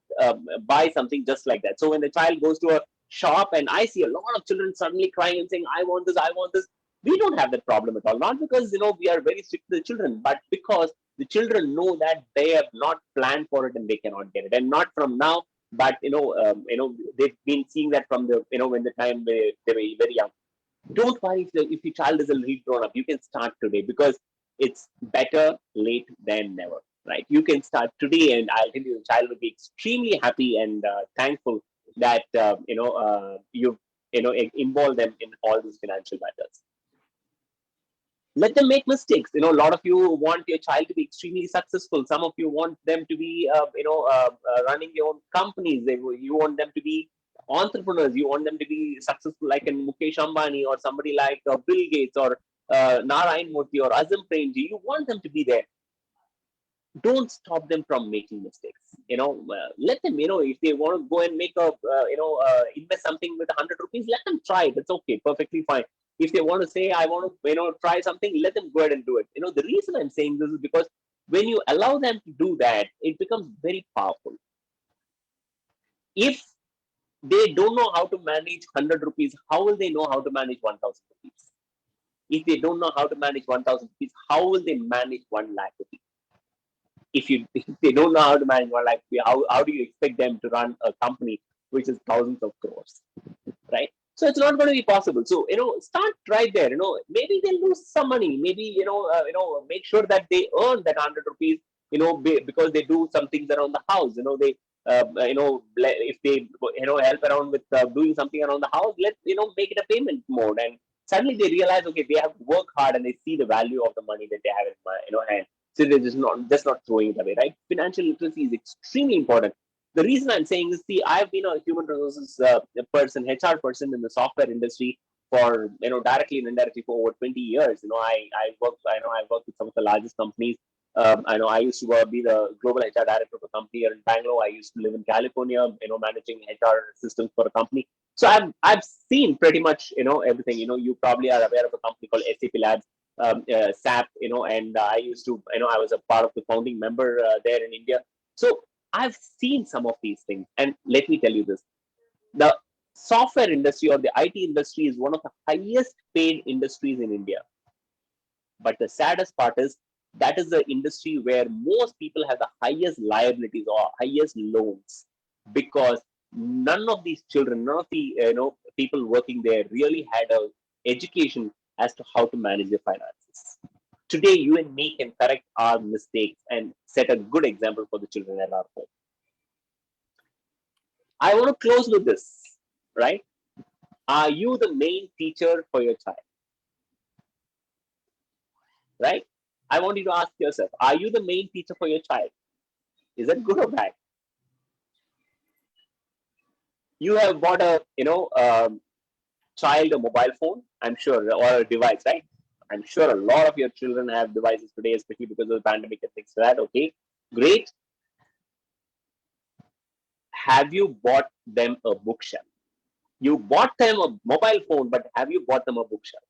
buy something just like that. So when the child goes to shop and I see a lot of children suddenly crying and saying, I want this, I want this. We don't have that problem at all. Not because, we are very strict to the children, but because the children know that they have not planned for it and they cannot get it. And not from now, but, they've been seeing that from the, when the time they were very young. Don't worry if your child is a little grown up. You can start today because it's better late than never, right? You can start today, and I'll tell you, the child will be extremely happy and thankful that you've involve them in all these financial matters. Let them make mistakes. A lot of you want your child to be extremely successful. Some of you want them to be running your own companies. You want them to be entrepreneurs. You want them to be successful like in Mukesh Ambani or somebody like Bill Gates or Narayan Murthy or Azam Premji. You want them to be there. Don't stop them from making mistakes. Let them, if they want to go and make invest something with 100 rupees, let them try it. It's okay, perfectly fine. If they want to say, I want to, try something, let them go ahead and do it. The reason I'm saying this is because when you allow them to do that, it becomes very powerful. If they don't know how to manage 100 rupees, how will they know how to manage 1,000 rupees? If they don't know how to manage 1,000 rupees, how will they manage 1 lakh rupees? If they don't know how to manage 1 lakh, how do you expect them to run a company which is thousands of crores, right? So it's not going to be possible. So start right there. Maybe they'll lose some money. Maybe make sure that they earn that 100 rupees. Because they do some things around the house. They if they help around with doing something around the house, let's make it a payment mode. And suddenly they realize, okay, they have to work hard and they see the value of the money that they have in hand. So they're just not throwing it away, right? Financial literacy is extremely important. The reason I'm saying is, see, I've been a human resources person, HR person in the software industry for directly and indirectly for over 20 years. I worked with some of the largest companies. I know I used to be the global HR director of a company here in Bangalore. I used to live in California, managing HR systems for a company. So I've seen pretty much everything. You probably are aware of a company called SAP Labs. SAP, and I used to, I was a part of the founding member there in India. So I've seen some of these things. And let me tell you this, the software industry or the IT industry is one of the highest paid industries in India. But the saddest part is that is the industry where most people have the highest liabilities or highest loans, because none of these children, none of the people working there really had a education as to how to manage their finances. Today, you and me can correct our mistakes and set a good example for the children at our home. I want to close with this, right? Are you the main teacher for your child? Right? I want you to ask yourself, are you the main teacher for your child? Is that good or bad? You have bought a, child a mobile phone, I'm sure, or a device, right? I'm sure a lot of your children have devices today, especially because of the pandemic and things like that. Okay, great. Have you bought them a bookshelf? You bought them a mobile phone, but have you bought them a bookshelf?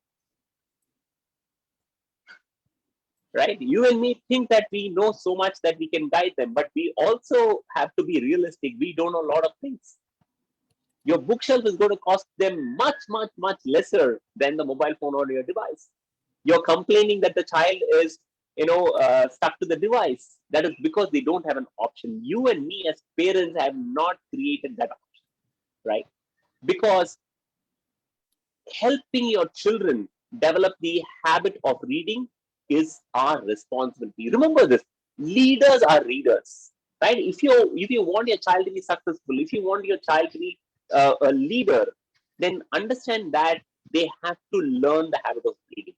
Right? You and me think that we know so much that we can guide them, but we also have to be realistic. We don't know a lot of things. Your bookshelf is going to cost them much, much, much lesser than the mobile phone or your device. You're complaining that the child is, stuck to the device. That is because they don't have an option. You and me as parents have not created that option, right? Because helping your children develop the habit of reading is our responsibility. Remember this, leaders are readers, right? If you want your child to be successful, if you want your child to be a leader, then understand that they have to learn the habit of reading.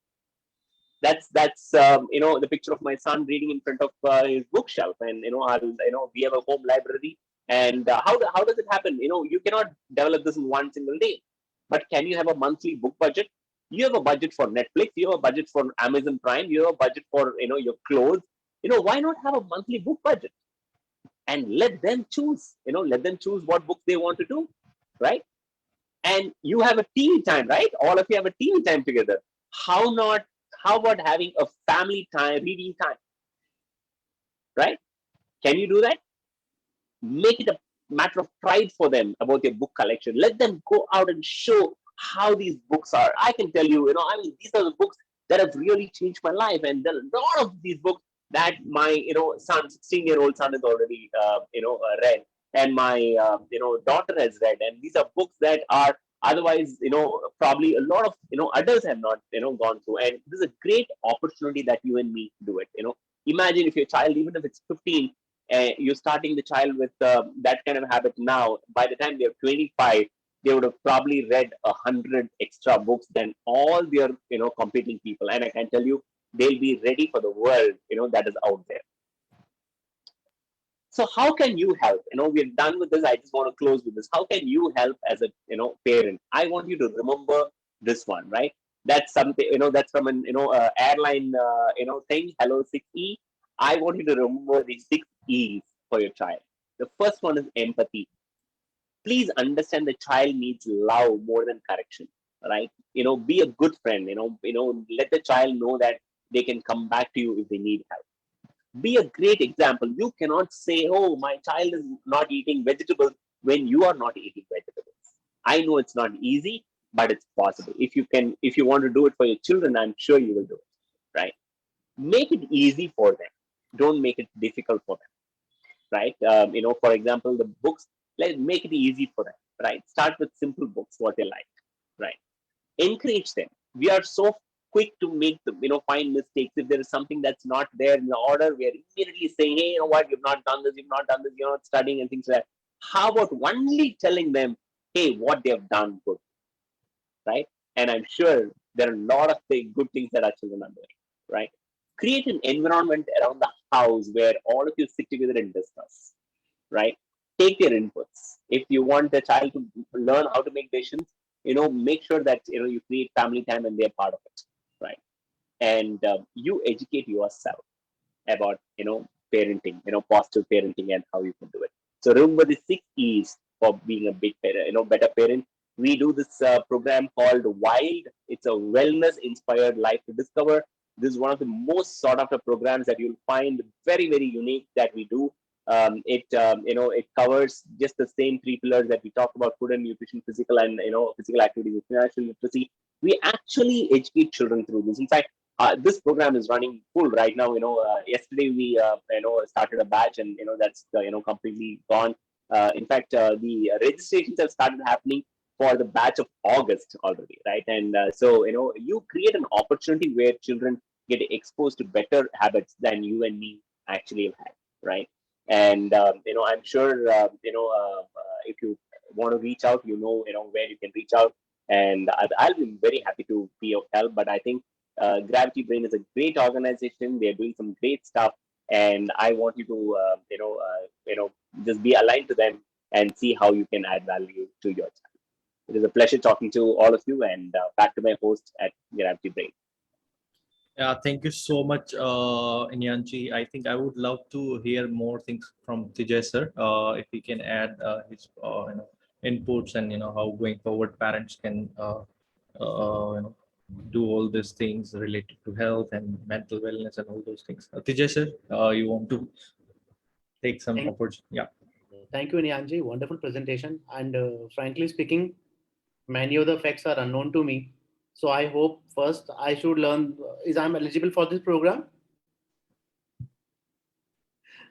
That's the picture of my son reading in front of his bookshelf, and we have a home library. And how does it happen? You cannot develop this in one single day. But can you have a monthly book budget? You have a budget for Netflix. You have a budget for Amazon Prime. You have a budget for your clothes. Why not have a monthly book budget? And let them choose. Let them choose what books they want to do, right? And you have a TV time, right? All of you have a TV time together. How about having a family time, reading time, right? Can you do that? Make it a matter of pride for them about their book collection. Let them go out and show how these books are. I can tell you, I mean, these are the books that have really changed my life. And there are a lot of these books that my, son, 16-year-old son has already, read. And my, daughter has read. And these are books that are otherwise, probably a lot of, adults have not, gone through. And this is a great opportunity that you and me do it. Imagine if your child, even if it's 15, you're starting the child with that kind of habit now. By the time they're 25, they would have probably read 100 extra books than all their, competing people. And I can tell you, they'll be ready for the world, that is out there. So how can you help? We're done with this. I just want to close with this. How can you help as a, parent? I want you to remember this one, right? That's something, that's from an, airline, thing, Hello 6E. I want you to remember the 6 E's for your child. The first one is empathy. Please understand the child needs love more than correction, right? Be a good friend, let the child know that they can come back to you if they need help. Be a great example. You cannot say, oh, my child is not eating vegetables when you are not eating vegetables. I know it's not easy, but it's possible. If you want to do it for your children, I'm sure you will do it, right? Make it easy for them. Don't make it difficult for them, right? For example, the books, let's make it easy for them, right? Start with simple books, what they like, right? Encourage them. We are so quick to make them, find mistakes. If there is something that's not there in the order, we are immediately saying, hey, you know what, you've not done this, you're not studying and things like that. How about only telling them, hey, what they have done good, right? And I'm sure there are a lot of good things that our children are doing, right? Create an environment around the house where all of you sit together and discuss, right? Take their inputs. If you want the child to learn how to make decisions, make sure that, you create family time and they're part of it, right? And you educate yourself about, parenting, positive parenting and how you can do it. So remember the 6 E's for being a big parent, better parent. We do this program called Wild. It's a wellness inspired life to discover. This is one of the most sought after programs that you'll find very, very unique that we do. It covers just the same 3 pillars that we talk about: food and nutrition, physical and, physical activity, financial literacy. We actually educate children through this. In fact, this program is running full right now. Yesterday we, started a batch and, that's, completely gone. In fact, the registrations have started happening for the batch of August already, right? And so, you create an opportunity where children get exposed to better habits than you and me actually have had, right? And I'm sure if you want to reach out, where you can reach out, and I'll be very happy to be of help. But I think Gravity Brain is a great organization. They're doing some great stuff, and I want you to just be aligned to them and see how you can add value to your channel. It is a pleasure talking to all of you, and back to my host at Gravity Brain. Yeah, thank you so much, Inyanji. I think I would love to hear more things from Tijay sir. If he can add his inputs and how going forward parents can do all these things related to health and mental wellness and all those things. Tijay sir, you want to take some opportunity? Yeah. Thank you, Nyanji. Wonderful presentation. And frankly speaking, many of the facts are unknown to me. So I hope first I should learn, is I'm eligible for this program?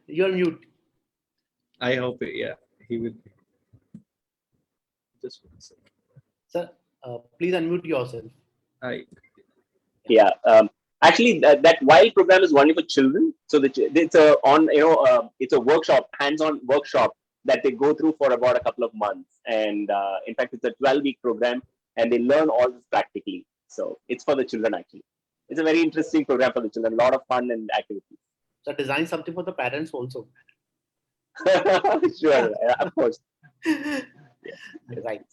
You're mute. I hope, yeah, he will. Just 1 second. Sir, please unmute yourself. Hi. Yeah. Actually, that Wild program is only for children. So it's it's a workshop, hands-on workshop that they go through for about a couple of months. And in fact, it's a 12-week program, and they learn all this practically. So it's for the children, actually. It's a very interesting program for the children. A lot of fun and activities. So design something for the parents also. Sure, of course. Yeah. Right.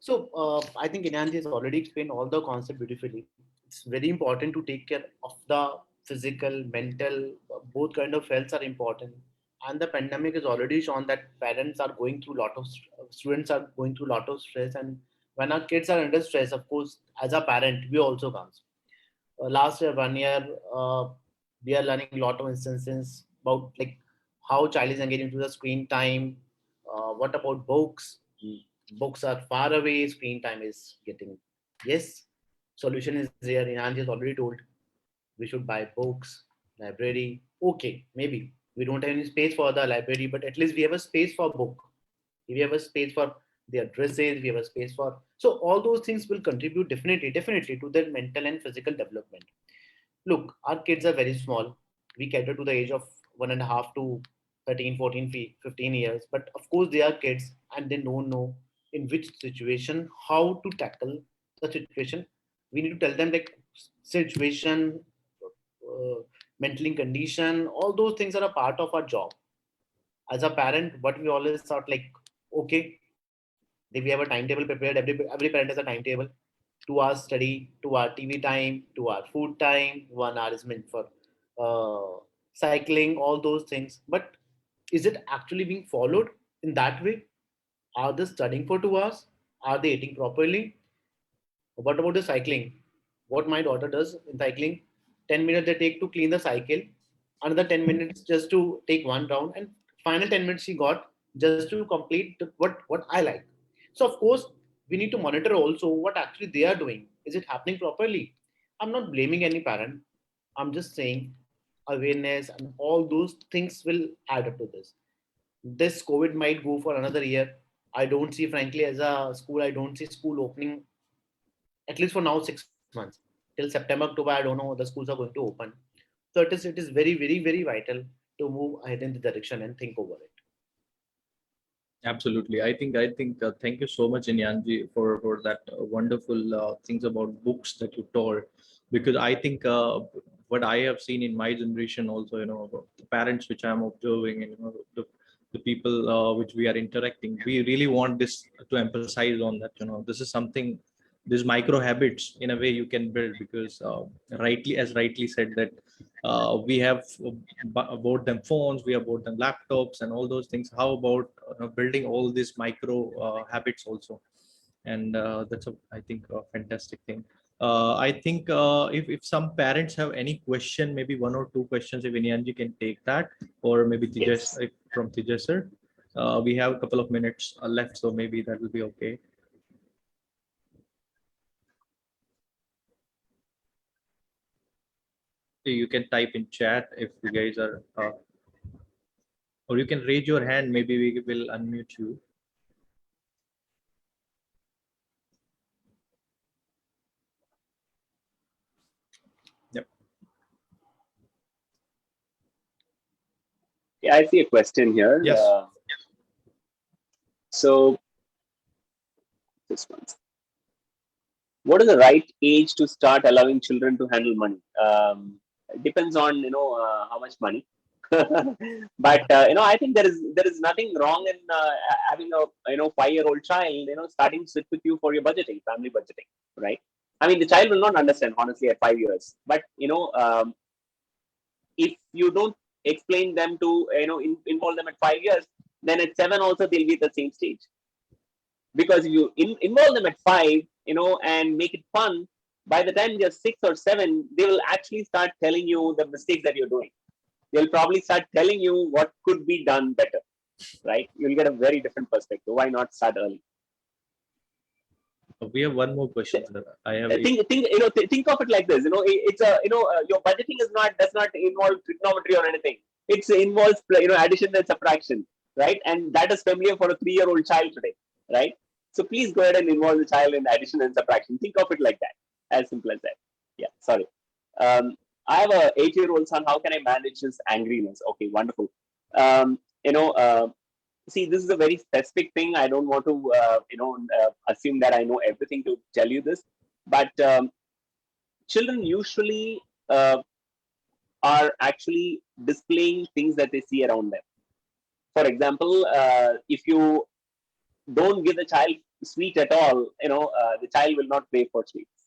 So I think Inanji has already explained all the concept beautifully. It's very important to take care of the physical, mental, both kind of healths are important. And the pandemic has already shown that parents are going through a lot of, students are going through a lot of stress. And when our kids are under stress, of course, as a parent, we also comes. Last year, 1 year, we are learning a lot of instances about like how child is engaging to the screen time, What about books? Books are far away. Screen time is getting. Yes, solution is there. Anand has already told we should buy books, library. Okay, maybe we don't have any space for the library, but at least we have a space for book. We have a space for their dresses. We have a space for, so all those things will contribute definitely to their mental and physical development. Look, our kids are very small. We cater to the age of 1.5 to 13, 14, 15 years. But of course, they are kids and they don't know in which situation, how to tackle the situation. We need to tell them like situation, mentally condition, all those things are a part of our job. As a parent, what we always thought like, okay, we have a timetable prepared. Every parent has a timetable. 2 hours study, 2 hour TV time, 2 hour food time, 1 hour is meant for cycling, all those things. But is it actually being followed in that way? Are they studying for 2 hours? Are they eating properly? What about the cycling? What my daughter does in cycling, 10 minutes they take to clean the cycle, another 10 minutes just to take one round, and final 10 minutes she got just to complete what I like. So of course, we need to monitor also what actually they are doing. Is it happening properly? I'm not blaming any parent. I'm just saying awareness and all those things will add up to this. This COVID might go for another year. I don't see, frankly, as a school, I don't see school opening at least for now 6 months till September, October. I don't know the schools are going to open. So it is very vital to move ahead in the direction and think over it. Absolutely. I think thank you so much, Inyanji, for that wonderful things about books that you told, because I think what I have seen in my generation also, about the parents which I'm observing, and the people which we are interacting, we really want this to emphasize on that. This is something, these micro habits in a way you can build, because rightly said that we have bought them phones, we have bought them laptops and all those things. How about building all these micro habits also? And that's I think a fantastic thing. I think if some parents have any question, maybe one or two questions, if Anyanji can take that, or maybe Tejas, Yes. from Tejas sir. We have a couple of minutes left, so maybe that will be okay. You can type in chat if you guys are, or you can raise your hand. Maybe we will unmute you. Yep. Yeah, I see a question here. Yes. So this one. What is the right age to start allowing children to handle money? It depends on how much money. But I think there is nothing wrong in having a 5-year-old child starting to sit with you for your budgeting, family budgeting, right? I mean, the child will not understand honestly at 5 years, but if you don't explain them to involve them at 5 years, then at 7 also they'll be at the same stage. Because if you involve them at 5, and make it fun, by the time they're 6 or 7, they will actually start telling you the mistakes that you're doing. They'll probably start telling you what could be done better, right? You'll get a very different perspective. Why not start early? We have one more question, sir. I have Think of it like this. It's a your budgeting does not involve trigonometry or anything. It involves addition and subtraction, right? And that is familiar for a 3-year-old child today, right? So please go ahead and involve the child in addition and subtraction. Think of it like that, as simple as that. Yeah, sorry. I have a 8-year-old son. How can I manage his angriness? Okay, wonderful. See, this is a very specific thing. I don't want to, assume that I know everything to tell you this, but children usually are actually displaying things that they see around them. For example, if you don't give the child sweet at all, the child will not crave for sweets,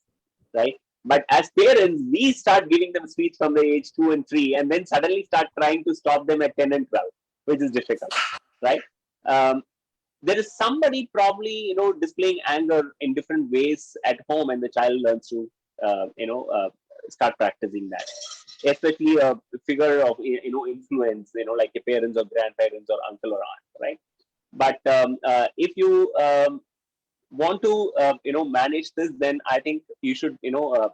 right? But as parents, we start giving them sweets from the age 2 and 3, and then suddenly start trying to stop them at 10 and 12, which is difficult, right? There is somebody probably displaying anger in different ways at home, and the child learns to start practicing that. Especially a figure of influence, like your parents or grandparents or uncle or aunt, right? But if you want to manage this, then I think you should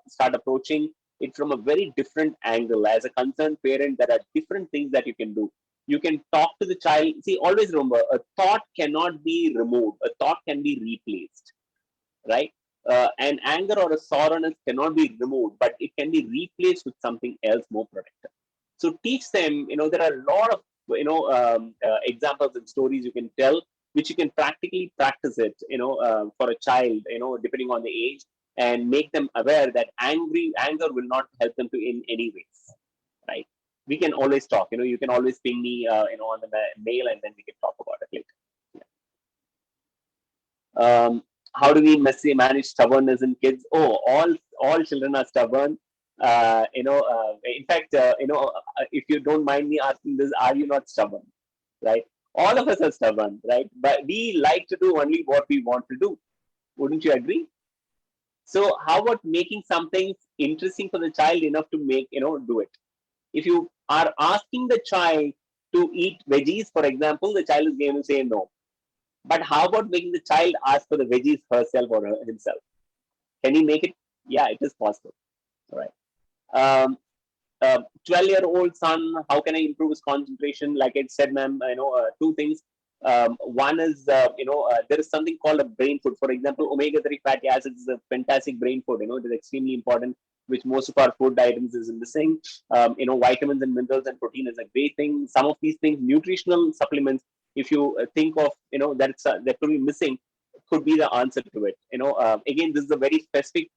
start approaching it from a very different angle. As a concerned parent, there are different things that you can do. You can talk to the child. See, always remember, a thought cannot be removed. A thought can be replaced, right? An anger or a sourness cannot be removed, but it can be replaced with something else more productive. So teach them. There are a lot of examples and stories you can tell, which you can practically practice it. For a child, depending on the age, and make them aware that anger will not help them to in any ways, right? We can always talk. You can always ping me, on the mail, and then we can talk about it later. How do we manage stubbornness in kids? Oh, all children are stubborn. In fact, if you don't mind me asking this, are you not stubborn? Right? All of us are stubborn, right? But we like to do only what we want to do. Wouldn't you agree? So how about making something interesting for the child enough to make, do it? If you are asking the child to eat veggies, for example, the child is going to say no. But how about making the child ask for the veggies herself or himself? Can he make it? Yeah, it is possible. All right. 12-year-old son, how can I improve his concentration? Like I said, ma'am, two things. One is, there is something called a brain food. For example, omega-3 fatty acids is a fantastic brain food. It is extremely important, which most of our food items is missing. Vitamins and minerals and protein is a great thing. Some of these things, nutritional supplements, if you think of, that could be missing, could be the answer to it. Again, this is a very specific,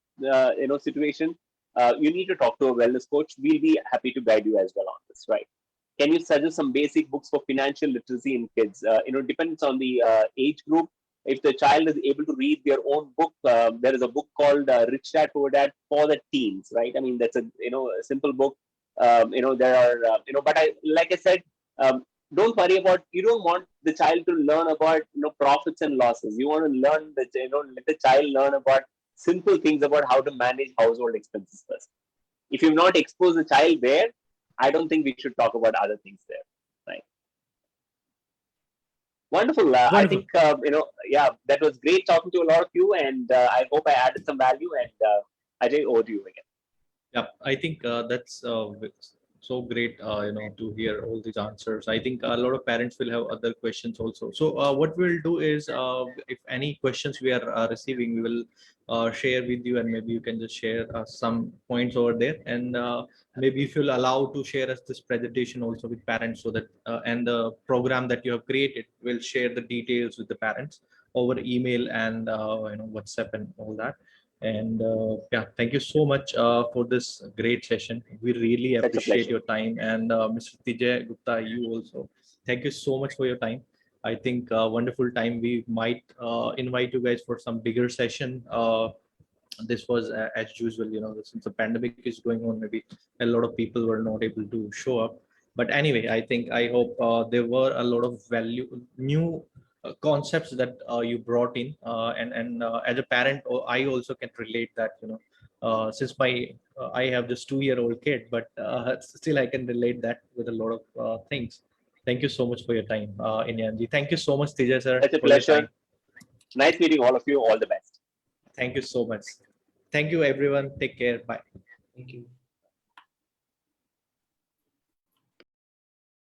situation. You need to talk to a wellness coach. We'll be happy to guide you as well on this, right? Can you suggest some basic books for financial literacy in kids? Depends on the age group. If the child is able to read their own book, there is a book called Rich Dad Poor Dad for the teens, right? I mean, that's a simple book. There are but like I said, don't worry about. You don't want the child to learn about profits and losses. You want to learn that let the child learn about simple things about how to manage household expenses first. If you've not exposed the child there, I don't think we should talk about other things there, right? Wonderful. Wonderful. I think, that was great talking to a lot of you, and I hope I added some value, and Ajay, over to you again. Yeah, I think that's so great, to hear all these answers. I think a lot of parents will have other questions also. So what we'll do is, if any questions we are receiving, we will share with you, and maybe you can just share some points over there. And maybe if you'll allow to share us this presentation also with parents, so that and the program that you have created, will share the details with the parents over email and WhatsApp and all that. And thank you so much for this great session. We really Such a appreciate pleasure. your time. And Mr. Tijay Gupta, you also, thank you so much for your time. I think wonderful time. We might invite you guys for some bigger session. This was as usual, since the pandemic is going on, maybe a lot of people were not able to show up. But anyway, I hope there were a lot of new concepts that you brought in, and as a parent, I also can relate that, since I have this 2-year-old kid, but still I can relate that with a lot of things. Thank you so much for your time, Inyanji. Thank you so much, Tijay sir, Such a for your pleasure. time. Nice meeting all of you. All the best. Thank you so much. Thank you, everyone. Take care. Bye. Thank you.